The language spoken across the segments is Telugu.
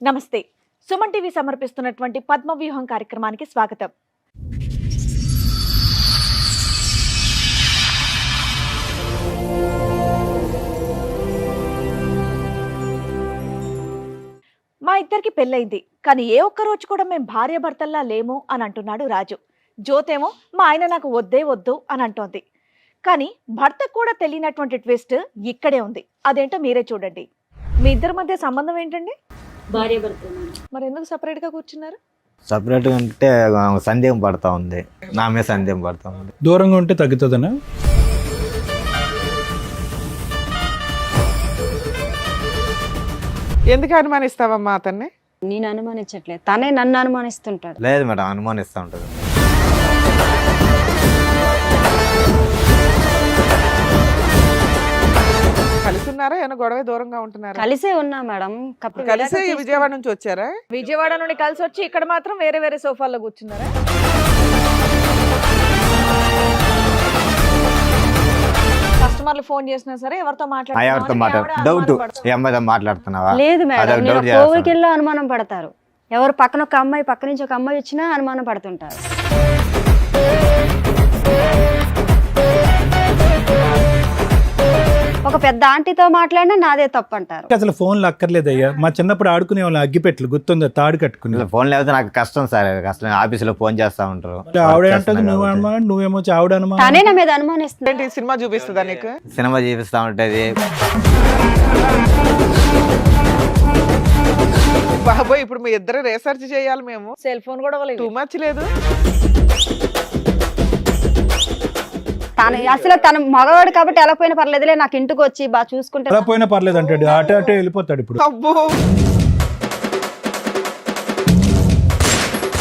నమస్తే. సుమన్ టీవీ సమర్పిస్తున్నటువంటి పద్మవ్యూహం కార్యక్రమానికి స్వాగతం. మా ఇద్దరికి పెళ్ళైంది, కానీ ఏ ఒక్క రోజు కూడా మేము భార్యాభర్తల్లా లేము అని అంటున్నాడు రాజు. జ్యోతేమో మా ఆయన నాకు వద్దే వద్దు అని అంటోంది. కానీ భర్తకు కూడా తెలియనటువంటి ట్విస్ట్ ఇక్కడే ఉంది. అదేంటో మీరే చూడండి. మీ ఇద్దరి మధ్య సంబంధం ఏంటండి? భార్యాభర్త. మరి ఎందుకు సపరేట్ గా కూర్చున్నారు? సపరేట్గా ఉంటే సందేహం పడతా ఉంది, నా మీద సందేహం పడతా ఉంది. దూరంగా ఉంటే తగ్గుతుందనా? ఎందుకు అనుమానిస్తావమ్మా అతన్ని? నేను అనుమానించట్లేదు, తనే నన్ను అనుమానిస్తుంటాడు. లేదు మేడం, అనుమానిస్తూ ఉంటుంది. కలిసి ఉన్నారా? ఏమైనా గొడవ దూరంగా ఉంటున్నారా? కలిసే ఉన్నా మేడం. కలిసే విజయవాడ నుంచి వచ్చారా? విజయవాడ నుండి కలిసి వచ్చి ఇక్కడ మాత్రం వేరే వేరే సోఫాల్లో కూర్చున్నారా? కస్టమర్లు ఫోన్ చేసినా సరే ఎవరితో ఎవరితో డౌట్, ఈ అమ్మాయితో మాట్లాడుతున్నావా? లేదు మేడం, అదొక నేను doubt చేస్తాను. కోవికెళ్ళి అనుమానం పడతారు. ఎవరు పక్కన ఒక అమ్మాయి, పక్క నుంచి ఒక అమ్మాయి వచ్చినా అనుమానం పడుతుంటారు. ఒక పెద్ద ఆంటీతో మాట్లాడినా నాదే తప్పు అంటారు. అసలు ఫోన్లు అక్కర్లేదయ్యా. మా చిన్నప్పుడు ఆడుకునే వాళ్ళు అగ్గిపెట్లు గుర్తుందా? తాడు కట్టుకుని ఫోన్ లేకపోతే నాకు కష్టం సార్. కష్టం. ఆఫీసులో ఫోన్ చేస్తా ఉంటారు. ఆవిడ అంటది నువ్వు అనుమానం, నువ్వేమో ఆవిడ అనుమానం. తనే నా మీద అనుమానిస్తుంది. ఏంటి సినిమా చూపిస్తుందా నీకు? సినిమా చూపిస్తా ఉంటది. బాబోయ్, ఇప్పుడు మీ ఇద్దరు రీసెర్చ్ చేయాలి మేము. సెల్ ఫోన్ కూడా టూ మచ్ లేదు. అసలు తన మగవాడు కాబట్టి ఎలా పోయినా పర్లేదులే, నాకు ఇంటికి వచ్చి బాగా చూసుకుంటే ఎలా పోయినా పర్లేదు అంటాడు. అటే అటే వెళ్ళిపోతాడు. ఇప్పుడు అబ్బో,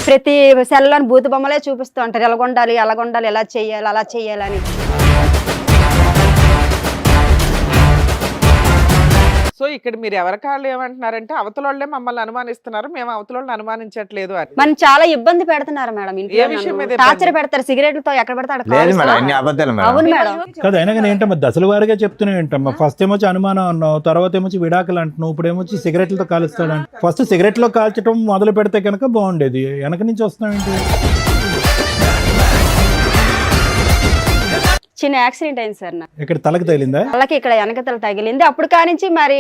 ప్రతి సెల్లోని బూతు బొమ్మలే చూపిస్తూ ఉంటారు. ఎలాగొండాలి, ఎలాగొండాలి, ఎలా చెయ్యాలి, అలా చెయ్యాలని. సో ఇక్కడ మీరు ఎవరి కాళ్ళు ఏమంటున్నారంటే అవతల వాళ్ళే మమ్మల్ని అనుమానిస్తున్నారు, మేము అవతల వాళ్ళని అనుమానించట్లేదు అని. మనం చాలా ఇబ్బంది పెడుతున్నారు మేడం. ఏ విషయం మీద టార్చర్ పెడతారు, సిగరెట్లతో ఎక్కడ పెడతాడు. లేదు మేడం, అన్ని అబద్ధాలు మేడం. అవును మేడం. కదా అయినా కానీ ఏంటమ్మా దశల వారిగా చెప్తూనే ఏంటమ్మా. ఫస్ట్ ఏమొచ్చి అనుమానం అన్నావు, తర్వాత ఏమొచ్చి విడాకులు అంటున్నావు, ఇప్పుడు ఏమొచ్చి సిగరెట్లతో కాలుస్తాడు అంట. ఫస్ట్ సిగరెట్లో కాల్చడం మొదలు పెడితే కనుక బాగుండేది. వెనక నుంచి వస్తున్నావు ఏంటి? చిన్న యాక్సిడెంట్ అయింది సార్ నాకు. ఇక్కడ తలకు తగిలిందా? వాళ్ళకి ఇక్కడ వెనకతల తగిలింది. అప్పుడు కానించి మరి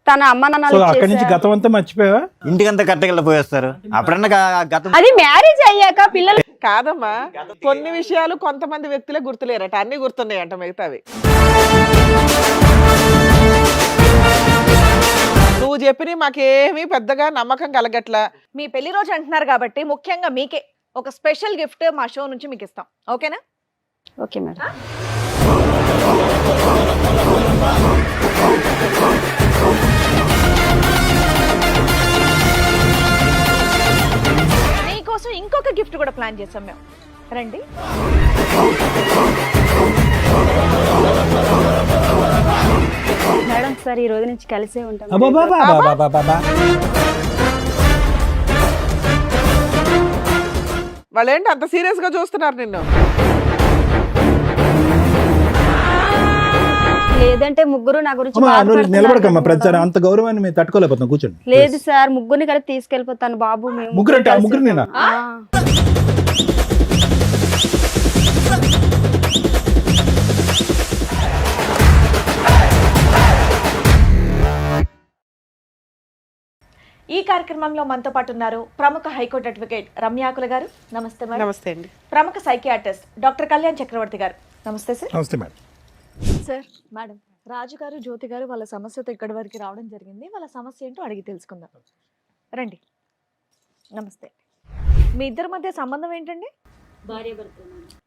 తన అమ్మ సో నాన్నలు అక్కడి నుంచి గతం అంతా మర్చిపోయావా? ఇంటికంతా కట్టగల పోయేస్తారు. అప్పుడన్నా గతం అది మ్యారేజ్ అయ్యాక పిల్లలు కాదమ్మా, కొన్ని విషయాలు కొంతమంది వ్యక్తులే గుర్తులేరట, అన్ని గుర్తున్నాయంట మిగతావి. నువ్వు చెప్పిన మాకేమీ పెద్దగా నమ్మకం కలగట్లా. మీ పెళ్లి రోజు అంటున్నారు కాబట్టి ముఖ్యంగా మీకే ఒక స్పెషల్ గిఫ్ట్ మా షో నుంచి మీకు ఇస్తాం. ఓకేనా? Okay madam. మీకోసం ఇంకొక గిఫ్ట్ కూడా ప్లాన్ చేసాం మేము. రండి. మేడం సార్ ఈ రోజు నుంచి కలిసే ఉంటాం. అబ్బబ్బబ్బబ్బబ్బబ్బబ్బ. వాళ్ళేంటి అంత సీరియస్ గా చూస్తున్నారు నిన్ను? లేదంటే ముగ్గురు నా గురించి అమ్మా, నువ్వు బాధపడుతున్నారు నిలబడకమ్మా. కదా ప్రతిసారి మేడం. అంత గౌరవాన్ని మేము తట్టుకోలేకపోతున్నాం. కూర్చోండి. లేదు సార్, ముగ్గురిని కలిపి తీసుకెళ్ళిపోతాను బాబు. మేము ముగ్గురు అంటే ఆ కలిసి ముగ్గురు నేనా? ఆ. ఈ కార్యక్రమంలో మనతో పాటు ఉన్నారు ప్రముఖ హైకోర్టు అడ్వకేట్ రమ్యాకుల గారు. నమస్తే మేడం. నమస్తే అండి. ప్రముఖ సైకియాట్రిస్ట్ డాక్టర్ కళ్యాణ్ చక్రవర్తి గారు. నమస్తే సార్. నమస్తే మేడం. సార్, మేడం, రాజు గారు, జ్యోతి గారు వాళ్ళ సమస్యతో ఇక్కడి వరకు రావడం జరిగింది. వాళ్ళ సమస్య ఏంటో అడిగి తెలుసుకుందాం. రండి. నమస్తే. మీ ఇద్దరి మధ్య సంబంధం ఏంటండి? భార్యాభర్త.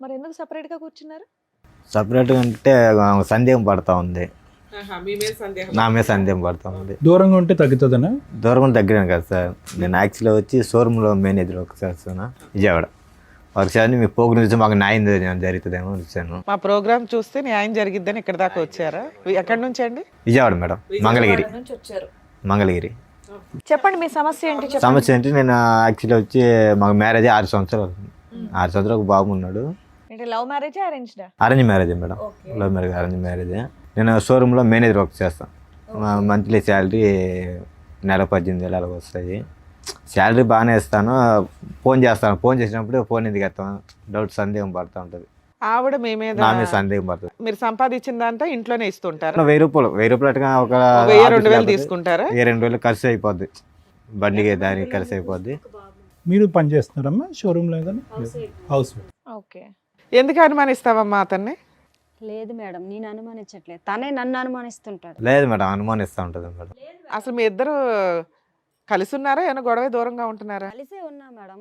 మరి ఎందుకు సపరేట్ గా కూర్చున్నారు? సపరేట్గా ఉంటే సందేహం పడతా ఉంది, మీ మీద సందేహం. నా మీద సందేహం పడతా ఉంది. దూరంగా ఉంటే తగ్గుతుందనా? దూరం తగ్గినాను కదా సార్. నేను యాక్చువల్గా వచ్చి షోరూంలో మేనేజర్ ఒకసారి విజయవాడ ఒకసారి మీ పోగు నుంచి మాకు న్యాయం జరుగుతుందేమో వచ్చాను. మా ప్రోగ్రామ్ చూస్తే న్యాయం జరిగిద్దని ఇక్కడ దాకా వచ్చారా? ఎక్కడి నుంచి అండి? విజయవాడ మేడం, మంగళగిరి. నుంచి వచ్చారు. మంగళగిరి. చెప్పండి మీ సమస్య ఏంటి? చెప్పండి. సమస్య ఏంటి, నేను యాక్చువల్గా వచ్చి మాకు మ్యారేజ్ 6 సంవత్సరాలు అవుతుంది. 6 సంవత్సరాలు ఒక బాబు ఉన్నాడు. ఏంటి, లవ్ మ్యారేజ్ అరేంజ్డా? Arrange marriage madam. Love marriage, arrange marriage. నేను షోరూంలో మేనేజర్ వర్క్ చేస్తాను. మంత్లీ శాలరీ నెల 18,000 అలాగ వస్తాయి. శాలరీ బాగానే ఇస్తాను, ఫోన్ చేస్తాను. ఫోన్ చేసినప్పుడు ఫోన్ ఎందుకు ఎత్తాను డౌట్, సందేహం పడుతూ ఉంటుంది. ఆవిడ మీ మీద నా మీద సందేహం పడుతుంది. మీరు సంపాదించిందంతా ఇంట్లోనే ఇస్తుంటారా? 1000 రూపాయలు అట్టుగా ఒక 1000-2000 తీసుకుంటారా? 2,000 ఖర్చు అయిపోద్ది, బండికి దానికి ఖర్చు అయిపోద్ది. మీరు పని చేస్తున్నారమ్మా షోరూమ్ ఏదైనా? House okay. ఎందుకు అనుమానిస్తావమ్మా అతన్ని? లేదు మేడం, నేను అనుమానించట్లేదు, తనే నన్ను అనుమానిస్తుంటాడు. లేదు మేడం, అనుమానిస్తూ ఉంటుంది మేడం. అసలు మీ ఇద్దరు కలిసి ఉన్నారా, ఏమైనా గొడవ దూరంగా ఉంటున్నారా? కలిసే ఉన్నా మేడం.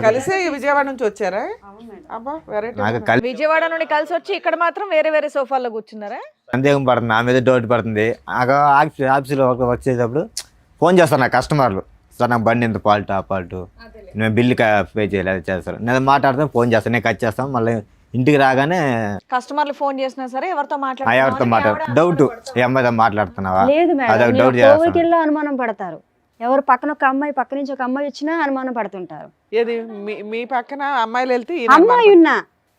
కలిసే విజయవాడ నుంచి వచ్చారా? అవును మేడం. అబ్బా వెరైటీ. నాకు కలిసి విజయవాడ నుండి కలిసి వచ్చి ఇక్కడ మాత్రం వేరే వేరే సోఫాల్లో కూర్చున్నారా? సందేహం పడుతుంది, నా మీద డౌట్ పడుతుంది. ఆఫీస్లో వర్క్ చేసేటప్పుడు ఫోన్ చేస్తారు నా కస్టమర్లు, సార్ నాకు బండి ఎంత ఫాల్ట్, ఆ ఫాల్ట్, నేను బిల్లు పే చేయాలి, అది చేస్తారు. నేను మాట్లాడతాను, ఫోన్ చేస్తాను, నేను కట్ చేస్తాను. మళ్ళీ ఇంటికి రాగానే కస్టమర్లు ఫోన్ చేసినా సరే ఎవరితో ఎవరితో డౌట్, ఈ అమ్మాయితో మాట్లాడుతున్నావా, లేదు అదొక మేడం, డౌట్ చేస్తాను. కోవికిల్లో అనుమానం పడతారు. ఎవరు పక్కన ఒక అమ్మాయి, పక్క నుంచి ఒక అమ్మాయి వచ్చినా అనుమానం పడుతుంటారు. ఏది మీ పక్కన అమ్మాయిలు వెళ్తే ఈయన అమ్మాయి ఉన్నా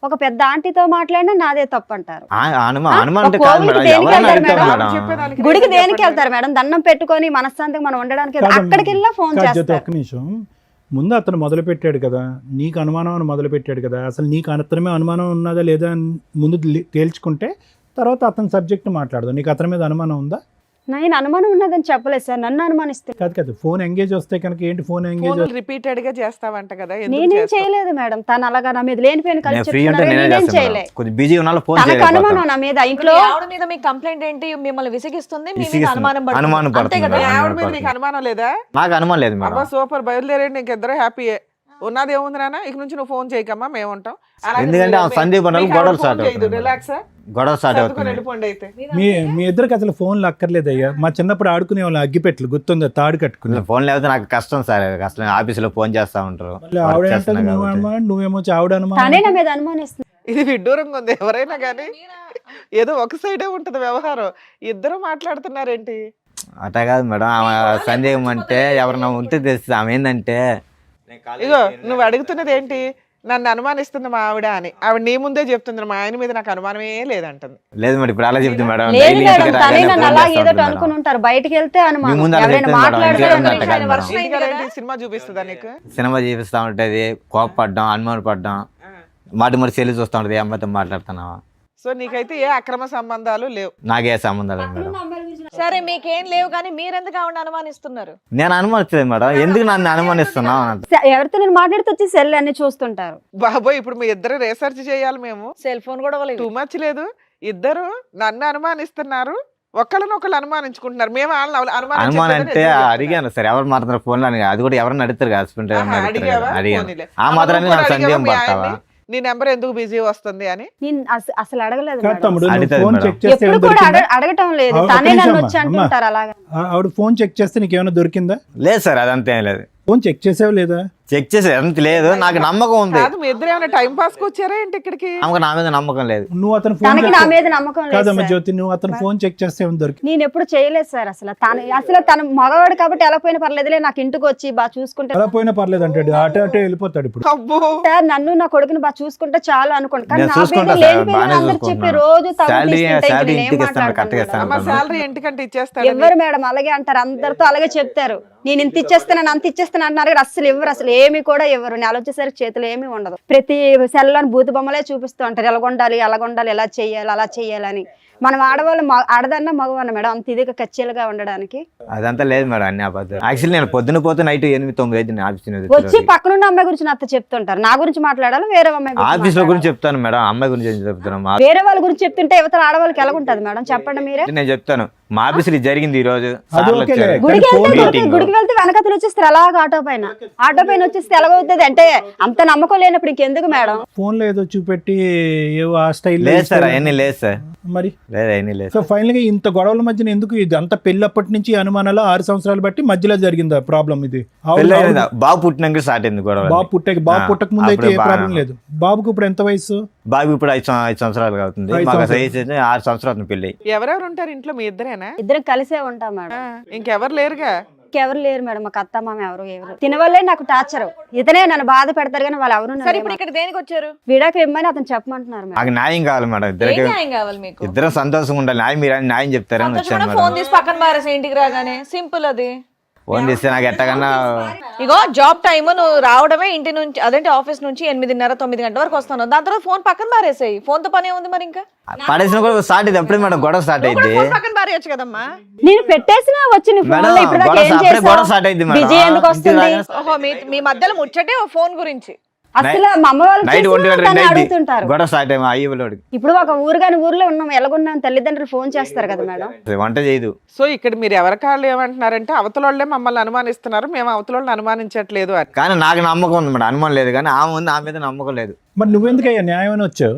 ఒక పెద్ద ఆంటీతో మాట్లాడినా నాదే తప్పు అంటారు. అనుమానం అంటే కాదు కోవిల్కి మేడం, దేనికి ఎవరైనా వెళ్తారు అడుగుతారు మేడం? మేడం. చెప్పేదానికి గుడికి రీజన్ దేనికి చెప్పండి. వెళ్తారు మేడం? దండం పెట్టుకొని మనశ్శాంతిగా మనం ఉండడానికి అక్కడికి వెళ్ళా ఫోన్ జ్యోతి, చేస్తారు. ఒక్క నిమిషం. ముందు అతను మొదలు పెట్టాడు కదా, నీకు అనుమానం అని మొదలు పెట్టాడు కదా, అసలు నీకు అతని అనుమానం ఉన్నదా లేదా అని ముందు తేల్చుకుంటే తర్వాత అతని సబ్జెక్ట్ మాట్లాడదు. నీకు అతని మీద అనుమానం ఉందా? నేను అనుమానం ఉన్నదని చెప్పలేదు సార్, నన్ను అనుమానిస్తుంది. కాదు కాదు, ఫోన్ ఎంగేజ్ వస్తే కనుక ఏంటి, ఫోన్ ఎంగేజ్ ఫోన్లు రిపీటెడ్ గా చేస్తావంట కదా, ఎందుకు నేనేం చేస్తావు? చేయలేదు మేడం, తను అలాగా నా మీద లేనిపోయిన నేను కలిసి ఫ్రీ ఉంటే చెప్తున్నారు, నేనే నేనేం చేస్తాను చేయలే. మేడం. కొద్దిగా బిజీ ఉన్నా ఫోన్ తనకు చేయలేకపోతాను. అనుమానం నా మీద. ఇంట్లో మీ ఆవిడ మీద మీ కంప్లైంట్ ఏంటి? మిమ్మల్ని విసిగిస్తుంది, మీ మీద విసిగిస్తుంది. అనుమానం పడుతుంది. అనుమానం అంతే పడుతుంది కదా? మీ మేడం. ఆవిడ మీద పడుతుంది. నీకు అనుమానం లేదా? నాకు అనుమానం లేదు మేడం. అబ్బా సూపర్, బయలుదేరండి, ఇంకిద్దరు హ్యాపీయే. ఉన్నది ఏముంది నాన్న, ఇక నుంచి నువ్వు ఫోన్ చేయకమ్మా, మేము ఉంటాం. ఎందుకంటే ఆ సందీప్ అన్నది గొడవలు స్టార్ట్ అవుతుంది. రిలాక్స్ గొడవ స్టార్ట్ సర్దుకొని అవుతుంది. వెళ్ళిపోండి అయితే. మీ ఇద్దరికి అసలు ఫోన్లు అక్కర్లేదయ్యా. మా చిన్నప్పుడు ఆడుకునే వాళ్ళు అగ్గిపెట్లు గుర్తుందా, తాడు కట్టుకుని. ఫోన్ లేకపోతే నాకు కష్టం సార్, కష్టం. ఆఫీసులో ఫోన్ చేస్తా ఉంటారు, మళ్ళీ వర్క్ ఆవిడ చేస్తున్నా అంటది నువ్వు కాబట్టి. అనుమానం, నువ్వేమో ఆవిడ తనే అనుమానం. నా మీద అనుమానిస్తుంది. ఇది విడ్డూరంగా ఉంది. ఎవరైనా కానీ ఏదో ఒక సైడే ఉంటది వ్యవహారం, ఇద్దరు మాట్లాడుతున్నారేంటి? అట్లా కాదు మేడం, ఆమె సందేహం అంటే ఎవరన్నా ఉంటే తెలుస్తుంది. ఆమె ఏంటంటే ఇగో నువ్వు అడుగుతున్నది ఏంటి, నన్ను అనుమానిస్తుంది మా ఆవిడ అని. ఆవిడ నీ ముందే చెప్తుంది, మా ఆయన మీద నాకు అనుమానమే లేదంటుంది. లేదు మేడం, ఇప్పుడు అలా చెప్తుంది మేడం. లేదు డైలీ మేడం, ఇంటికి తనే రాగానే నన్ను ఫోన్ అలా చేస్తా ఏదో ఉంటుంది అనుకుని మేడం. ఉంటారు. బయటికి వెళ్తే అనుమానం, మీ ముందు అలా ఎవరైనా చెప్తుంది మేడం, మాట్లాడితే ఇంటికి అనుమానం. ఉన్నట్టు కాదు మేడం. ఇంటికాడేంటి, సినిమా చూపిస్తుందా నీకు? సినిమా చూపిస్తా ఉంటది, కోపపడ్డం, అనుమానపడ్డం, మరి చెల్లి చూస్తా ఉంటది, అమ్మాయితో మాట్లాడుతున్నావా. సో నీకైతే ఏ అక్రమ సంబంధాలు లేవు? నాకే సంబంధాలు లేదు మేడం. సరే మీకేం లేవు కానీ మీరెందుకు ఆవిడ అనుమానిస్తున్నారు? నేను అనుమానించలేదు మేడం, ఎందుకు నన్ను అనుమానిస్తున్నావు అని అంట. ఎవరితో నేను మాట్లాడితే వచ్చి సెల్ అన్ని చూస్తుంటారు. బాబోయ్, ఇప్పుడు మీ ఇద్దరు రీసెర్చ్ చేయాలి మేము. సెల్ ఫోన్ కూడా టూ లేదు. మచ్ లేదు. ఇద్దరు నన్ను అనుమానిస్తున్నారు, ఒకళ్ళనొకళ్ళు అనుమానించుకుంటున్నారు. మేము వాళ్ళని అనుమానం అనుమానించలేదని అంటే ఎదురు చెప్తున్నా. అడిగాను సార్, ఎవరు మాట్లాడుతున్నారు ఫోన్లో అని. అది కూడా ఎవరైనా అడుగుతారు కదా, హస్బెండ్ ఆహా, అడిగావా? అడిగాను. పోనీలే. ఆ అమ్మ, మాత్రాన్ని నువ్వు నాకు కూడా సందేహం అడిగావా మీ పడతావా? ఆయన్ని? నీ నెంబర్ ఎందుకు బిజీ వస్తుంది అని? నేను అసలు అడగలేదు కాదు మేడం. తమ్ముడు, నువ్వు అడుగుతుంది ఫోన్ మేడం. చెక్ చేస్తే ఎప్పుడు ఏమైనా కూడా దొరికిందా? అడగటం లేదు, ఒక్క తనే నిమిషం నన్ను అమ్మా, వచ్చి అమ్మా. అంటుంటారు అలాగా. ఆవిడ ఫోన్ చెక్ చేస్తే నీకు ఏమైనా దొరికిందా? లేదు సార్, అదంతా ఏం లేదు. ఫోన్ చెక్ చేసావు లేదా? చెక్ చేసి అంత లేదు, నాకు నమ్మకం ఉంది. కాదు, మీ ఇద్దరు ఏమైనా టైం పాస్ కు వచ్చారా ఏంటి ఇక్కడికి? ఆమెకు నా మీద నమ్మకం లేదు. నువ్వు అతను ఫోన్ తనకి నా మీద నమ్మకం లేదు కాదమ్మా సార్. జ్యోతి, నువ్వు అతను ఫోన్ చెక్ చేస్తే ఏమైనా దొరికింది? నేను ఎప్పుడు చేయలేదు సార్. అసలు తన మగవాడు కాబట్టి ఎలా పోయినా పర్లేదులే, నాకు ఇంటికి వచ్చి బాగా చూసుకుంటే అలా పోయినా పర్లేదు అంటాడు, అటే అటే వెళ్ళిపోతాడు. ఇప్పుడు అబ్బో, సార్, నన్ను నా కొడుకుని బాగా చూసుకుంటే చాలు అనుకోండి. కానీ నేను నా చూసుకుంటా మీద సార్, లేని పేరు బాగానే అందరు చెప్పి చూసుకుంటున్నాను. రోజు తమ శాలరీ తీసుకుంటే ఇంక శాలరీ నేనేం ఇంటికి ఇస్తాను, మాట్లాడతాను కరెక్ట్గా ఇస్తాను. అమ్మ శాలరీ ఇంటికంటే ఇచ్చేస్తాడు. ఎవరు మేడం అలాగే అంటారు, అందరితో అలాగే చెప్తారు. నేను ఇంత ఇచ్చేస్తాను అంత ఇచ్చేస్తాను అంటున్నారు కానీ అసలు ఇవ్వరు, అసలు ఏమి కూడా ఇవ్వరు. నెల వచ్చేసరికి చేతిలో ఏమీ ఉండదు. ప్రతి సెల్లోని భూత బొమ్మలే చూపిస్తూ ఉంటారు, ఎలాగొండాలి అలాగొండాలి, ఎలా చేయాలి అలా చేయాలని. మనం ఆడవాళ్ళు ఆడదన్నా మగవన్న మేడం అంత ఇదిగా కచ్చీలుగా ఉండడానికి. అదంతా లేదు మేడం, అన్ని అబద్ధాలు. యాక్చువల్లీ నేను పొద్దున పోతే నైట్ 8-9 అయితే ఆఫీస్ వచ్చి పక్కనున్న అమ్మాయి గురించి నాతో చెప్తుంటారు. నా గురించి మాట్లాడాలి, వేరే అమ్మాయి గురించి ఆఫీస్ లో మాట్లాడాలి. గురించి చెప్తాను మేడం, అమ్మాయి గురించి ఏం చెప్తున్నాను. వేరే వాళ్ళ గురించి చెప్తుంటే యువతల ఆడవాళ్ళకి ఎలా ఉంటది మేడం చెప్పండి మీరే. నేను చెప్తాను, మా ఆఫీస్ లో జరిగింది ఈ రోజు. అది సార్లు ఓకేలే. వచ్చారు. గుడికి ఫోన్ వెళ్తే మీటింగ్. గుడికి వెళ్తే వెనకతలు వచ్చేస్తారు అలాగా ఆటో పైన వచ్చేస్తే ఎలాగవుతుంది అంటే అంత నమ్మకం లేనప్పుడు ఇంకెందుకు మేడం. ఫోన్ లో ఏదో చూపెట్టి ఏవో ఆ స్టైల్ లేదు సార్, అవన్నీ లేదు సార్, మరి. లేదు అవన్నీ లేదు. సో ఫైనల్ గా ఇంత గొడవల మధ్యన ఎందుకు ఇది అంత పెళ్ళప్పటి నుంచి ఈ అనుమానాలు 6 సంవత్సరాలు బట్టి మధ్యలో జరిగిందా ప్రాబ్లం ఇది? పెళ్ళి అయింది, బాబు పుట్టినాక స్టార్ట్ అయింది గొడవ. బాబు పుట్టక ముందు అయితే ఏ అప్పుడు ప్రాబ్లం లేదు. బాబుకు ఇప్పుడు ఎంత వయసు? బాబు ఇప్పుడు 5 సంవత్సరాలు అవుతుంది. 5 మాకు సంవత్సరాలు. వయసు అయితే 6 సంవత్సరాలు అవుతుంది పెళ్ళి. ఎవరెవరు ఉంటారు ఇంట్లో, మీ ఇద్దరేనా? ఇద్దరం కలిసే ఉంటాం మేడం. ఇంకెవరు లేరుగా? ఎవరు లేరు మేడం, మాకు అత్త మామ ఎవరు తినవల్లే నాకు టార్చర్. ఇతనే నన్ను బాధ పెడతారు కానీ వాళ్ళు ఎవరు సరే ఇప్పుడు ఇక్కడ దేనికి వచ్చారు? విడాకు ఇమ్మని అతను చెప్పమంటున్నారు మేడం. నాకు న్యాయం కావాలి మేడం, ఏం ఇద్దరికి న్యాయం కావాలి మీకు? ఇద్దరం సంతోషంగా ఉండాలి. న్యాయం మీరు న్యాయం చెప్తారని వచ్చాను సంతోషంగా మేడం. ఫోన్ తీసి పక్కన పారేసి ఇంటికి రాగానే సింపుల్ అది. ఫోన్ చేస్తే నాకు ఎట్టకన్నా ఇగో జాబ్ టైమ్ నువ్వు రావడమే ఇంటి నుంచి అదేంటి ఆఫీస్ నుంచి 8:30 9 గంటల వరకు వస్తాను, దాని తర్వాత ఫోన్ పక్కన పారేసాయి. ఫోన్ తో పని ఉంది మరి ఇంకా పడేసిన కూడా స్టార్ట్ అయింది అప్పుడే మేడం, గొడవ స్టార్ట్ అయింది ఫోన్ పక్కన పారేయచ్చు కదమ్మా. నేను పెట్టేసినా వచ్చి నీ ఫోన్ లో ఇప్పుడు దాకా ఏం గొడవ స్టార్ట్ అయింది చేసావు? బిజీ ఎందుకు వస్తుంది? ఓహో మీ మధ్యలో ముచ్చటే ఓ ఫోన్ గురించి. అసలు మా అమ్మ వాళ్ళు నైట్ చేసినా అడుగుతుంటారు. గొడవ స్టార్ట్ అయ్యి అయ్యలోడికి ఇప్పుడు ఒక ఊరు కాని ఊర్లో ఉన్నాం, ఎలాగున్నాం, తల్లిదండ్రులు ఫోన్ చేస్తారు కదా మేడం. వంట చేయదు. సో ఇక్కడ మీరు ఎవరి కాళ్ళు ఏమంటున్నారంటే అవతలోళ్ళే మమ్మల్ని అనుమానిస్తున్నారు, మేము అవతలోళ్ళని అనుమానించట్లేదు అని. కానీ నాకు నమ్మకం ఉంది మేడం, అనుమానం లేదు. కానీ ఆమె ఉంది, ఆమె మీద నమ్మకం లేదు. మరి నువ్వెందుకయ్యా న్యాయం అని వచ్చావు?